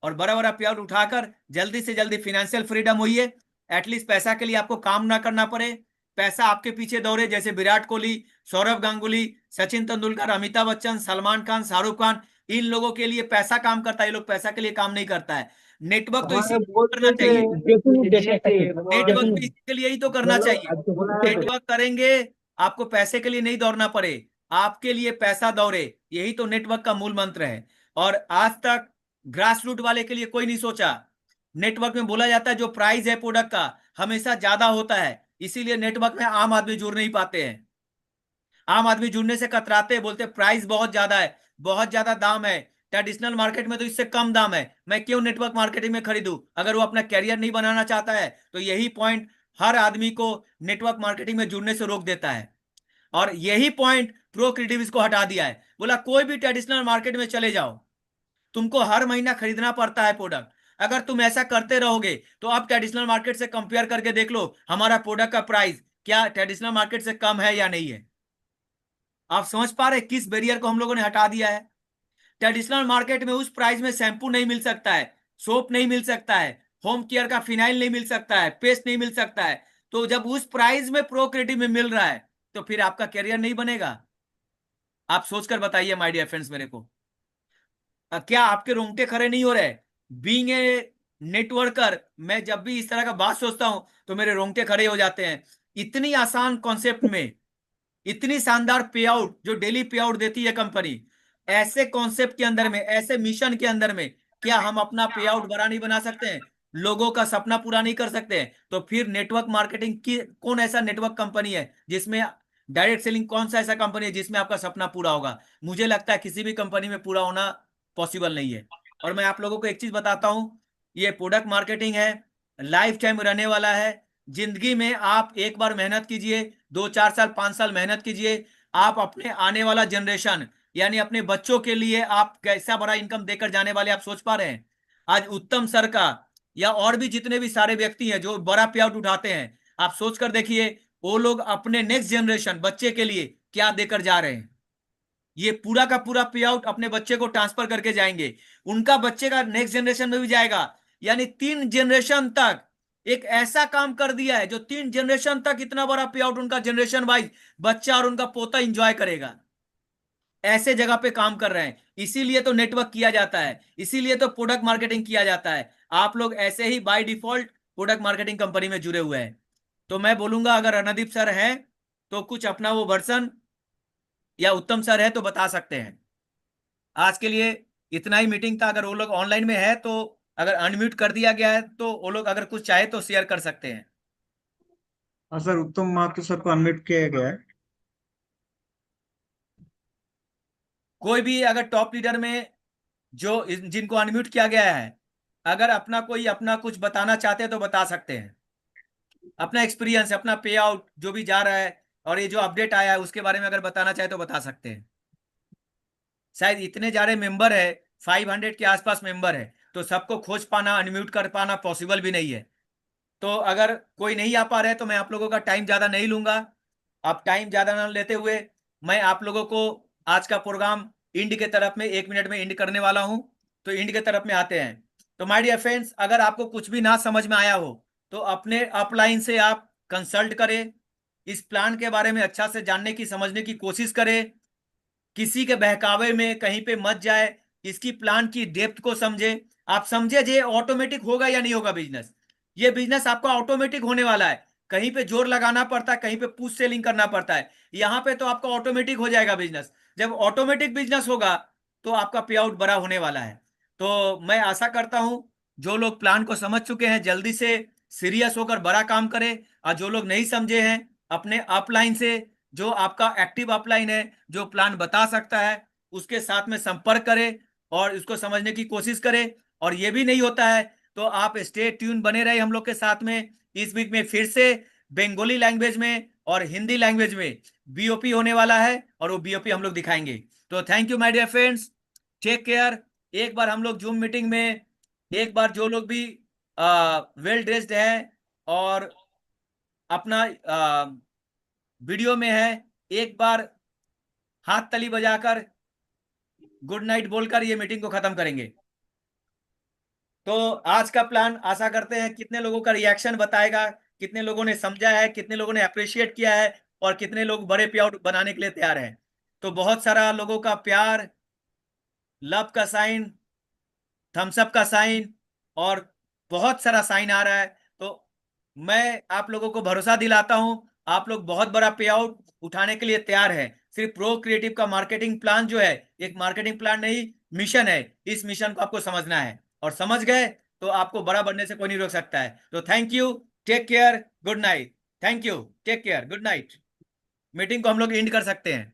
A: और बड़ा बड़ा पे आउट उठाकर जल्दी से जल्दी फिनेंशियल फ्रीडम होइए। एटलीस्ट पैसा के लिए आपको काम ना करना पड़े, पैसा आपके पीछे दौड़े, जैसे विराट कोहली, सौरव गांगुली, सचिन तेंदुलकर, अमिताभ बच्चन, सलमान खान, शाहरुख खान, इन लोगों के लिए पैसा काम करता है। ये लोग पैसा के लिए काम नहीं करता है। नेटवर्क तो इसी
B: हमारे
A: करना
B: बोलते थे
A: चाहिए। नेटवर्क भी
B: डेफिनेटली
A: इसी के लिए ही तो करना चाहिए। नेटवर्क करेंगे, आपको पैसे के लिए नहीं दौड़ना पड़े, आपके लिए पैसा दौड़े, यही तो नेटवर्क का मूल मंत्र है। और आज तक ग्रास रूट वाले के लिए कोई नहीं सोचा। नेटवर्क में बोला जाता है जो प्राइस है प्रोडक्ट का हमेशा ज्यादा होता है, इसीलिए नेटवर्क में आम आदमी जुड़ नहीं पाते हैं। आम आदमी जुड़ने से कतराते हैं, बोलते हैं प्राइस बहुत ज्यादा है, बहुत ज्यादा दाम है, ट्रेडिशनल मार्केट में तो इससे कम दाम है, मैं क्यों नेटवर्क मार्केटिंग में खरीदूं? अगर वो अपना कैरियर नहीं बनाना चाहता है, तो यही पॉइंट हर आदमी को नेटवर्क मार्केटिंग में जुड़ने से रोक देता है। और यही पॉइंट प्रो क्रिएटिव इसको हटा दिया है। बोला कोई भी ट्रेडिशनल मार्केट में चले जाओ, तुमको हर महीना खरीदना पड़ता है प्रोडक्ट। अगर तुम ऐसा करते रहोगे, तो आप ट्रेडिशनल मार्केट से कंपेयर करके देख लो हमारा प्रोडक्ट का प्राइस क्या ट्रेडिशनल मार्केट से कम है या नहीं है। आप समझ पा रहे हैं किस बैरियर को हम लोगों ने हटा दिया है? ट्रेडिशनल मार्केट में उस प्राइस में शैम्पू नहीं मिल सकता है, सोप नहीं मिल सकता है, होम केयर का फिनाइल नहीं मिल सकता है, पेस्ट नहीं मिल सकता है। तो जब उस प्राइस में प्रो क्रिएटिव में मिल रहा है, तो फिर आपका कैरियर नहीं बनेगा? आप सोचकर बताइए माय डियर फ्रेंड्स मेरे को। क्या आपके रोंगटे खड़े नहीं हो रहे? बीइंग ए नेटवर्कर, मैं जब भी इस तरह का बात सोचता हूं, तो मेरे रोंगटे खड़े हो जाते हैं। इतनी आसान कॉन्सेप्ट में इतनी शानदार पे आउट जो डेली पे आउट देती है कंपनी, ऐसे कॉन्सेप्ट के अंदर में, ऐसे मिशन के अंदर में, क्या हम अपना पे आउट बड़ा नहीं बना सकते हैं? लोगों का सपना पूरा नहीं कर सकते हैं? तो फिर नेटवर्क मार्केटिंग की कौन ऐसा नेटवर्क कंपनी है जिसमें डायरेक्ट सेलिंग, कौन सा ऐसा कंपनी है जिसमें आपका सपना पूरा होगा? मुझे लगता है किसी भी कंपनी में पूरा होना पॉसिबल नहीं है। और मैं आप लोगों को एक चीज बताता हूं, ये प्रोडक्ट मार्केटिंग है, लाइफ टाइम रहने वाला है। जिंदगी में आप एक बार मेहनत कीजिए, 2, 4 साल, 5 साल मेहनत कीजिए, आप अपने आने वाला जनरेशन, यानी अपने बच्चों के लिए आप कैसा बड़ा इनकम देकर जाने वाले, आप सोच पा रहे हैं? आज उत्तम सर का या और भी जितने भी सारे व्यक्ति हैं जो बड़ा पे आउट उठाते हैं, आप सोच कर देखिए वो लोग अपने नेक्स्ट जनरेशन बच्चे के लिए क्या देकर जा रहे हैं। ये पूरा का पूरा पे आउट अपने बच्चे को ट्रांसफर करके जाएंगे, उनका बच्चे का नेक्स्ट जनरेशन में भी जाएगा। यानी 3 जनरेशन तक एक ऐसा काम कर दिया है, जो 3 जनरेशन तक इतना बड़ा पे आउट उनका जनरेशन वाइज बच्चा और उनका पोता इंजॉय करेगा। ऐसे जगह पे काम कर रहे हैं, इसीलिए तो नेटवर्क किया जाता है, इसीलिए तो प्रोडक्ट मार्केटिंग किया जाता है। आप लोग ऐसे ही by default product marketing company में जुड़े हुए हैं। तो मैं बोलूंगा अगर रणदीप सर हैं, तो कुछ अपना वो वर्सन, या उत्तम सर है तो बता सकते हैं। आज के लिए इतना ही मीटिंग था। अगर वो लोग ऑनलाइन में है तो, अगर अनम्यूट कर दिया गया है तो वो लोग अगर कुछ चाहे तो शेयर कर सकते हैं।
B: हाँ सर, उत्तम माथुर सर को अनम्यूट किया गया है।
A: कोई भी अगर टॉप लीडर में जो जिनको अनम्यूट किया गया है, अगर अपना कोई अपना कुछ बताना चाहते हैं तो बता सकते हैं। अपना एक्सपीरियंस, अपना पे आउट जो भी जा रहा है, और ये जो अपडेट आया है उसके बारे में अगर बताना चाहे तो बता सकते हैं। शायद इतने सारे मेंबर है, 500 के आसपास मेंबर है, तो सबको खोज पाना, अनम्यूट कर पाना पॉसिबल भी नहीं है। तो अगर कोई नहीं आ पा रहा है तो मैं आप लोगों का टाइम ज़्यादा नहीं लूंगा। अब टाइम ज़्यादा ना लेते हुए मैं आप लोगों को आज का प्रोग्राम इंड के तरफ में 1 मिनट में इंड करने वाला हूं। तो इंड के तरफ में आते हैं। तो माय डियर फ्रेंड्स, अगर आपको कुछ भी ना समझ में आया हो तो अपने अपलाइन से आप कंसल्ट करें, इस प्लान के बारे में अच्छा से जानने की, समझने की कोशिश करें, किसी के बहकावे में कहीं पे मत जाए, इसकी प्लान की डेप्थ को समझे। आप समझे जे ऑटोमेटिक होगा या नहीं होगा बिजनेस। ये बिजनेस आपका ऑटोमेटिक होने वाला है। कहीं पे जोर लगाना पड़ता है, कहीं पे पुश सेलिंग करना पड़ता है। यहाँ पे तो आपका ऑटोमेटिक हो जाएगा बिजनेस। जब ऑटोमेटिक बिजनेस होगा तो आपका पे आउट बड़ा होने वाला है। तो मैं आशा करता हूं जो लोग प्लान को समझ चुके हैं जल्दी से सीरियस होकर बड़ा काम करें, और जो लोग नहीं समझे हैं अपने अपलाइन से, जो आपका एक्टिव अपलाइन है, जो प्लान बता सकता है, उसके साथ में संपर्क करें और इसको समझने की कोशिश करें। और ये भी नहीं होता है तो आप स्टे ट्यून बने रहे हम लोग के साथ में। इस वीक में फिर से बंगाली लैंग्वेज में और हिंदी लैंग्वेज में बीओपी होने वाला है, और वो बीओपी हम लोग दिखाएंगे। तो thank you my dear friends, take care. एक बार हम लोग जूम मीटिंग में, एक बार जो लोग भी वेल ड्रेस्ड है और अपना वीडियो में है, एक बार हाथ ताली बजाकर गुड नाइट बोलकर ये मीटिंग को खत्म करेंगे। तो आज का प्लान आशा करते हैं कितने लोगों का रिएक्शन बताएगा, कितने लोगों ने समझा है, कितने लोगों ने अप्रिशिएट किया है, और कितने लोग बड़े पे आउट बनाने के लिए तैयार हैं। तो बहुत सारा लोगों का प्यार, लव का साइन, थम्सअप का साइन, और बहुत सारा साइन आ रहा है। तो मैं आप लोगों को भरोसा दिलाता हूं आप लोग बहुत बड़ा पे आउट उठाने के लिए तैयार है। सिर्फ प्रो क्रिएटिव का मार्केटिंग प्लान जो है, एक मार्केटिंग प्लान नहीं, मिशन है। इस मिशन को आपको समझना है, और समझ गए तो आपको बड़ा बनने से कोई नहीं रोक सकता है। तो thank you, take care, good night. Thank you, take care, good night. Meeting को हम लोग एंड कर सकते हैं।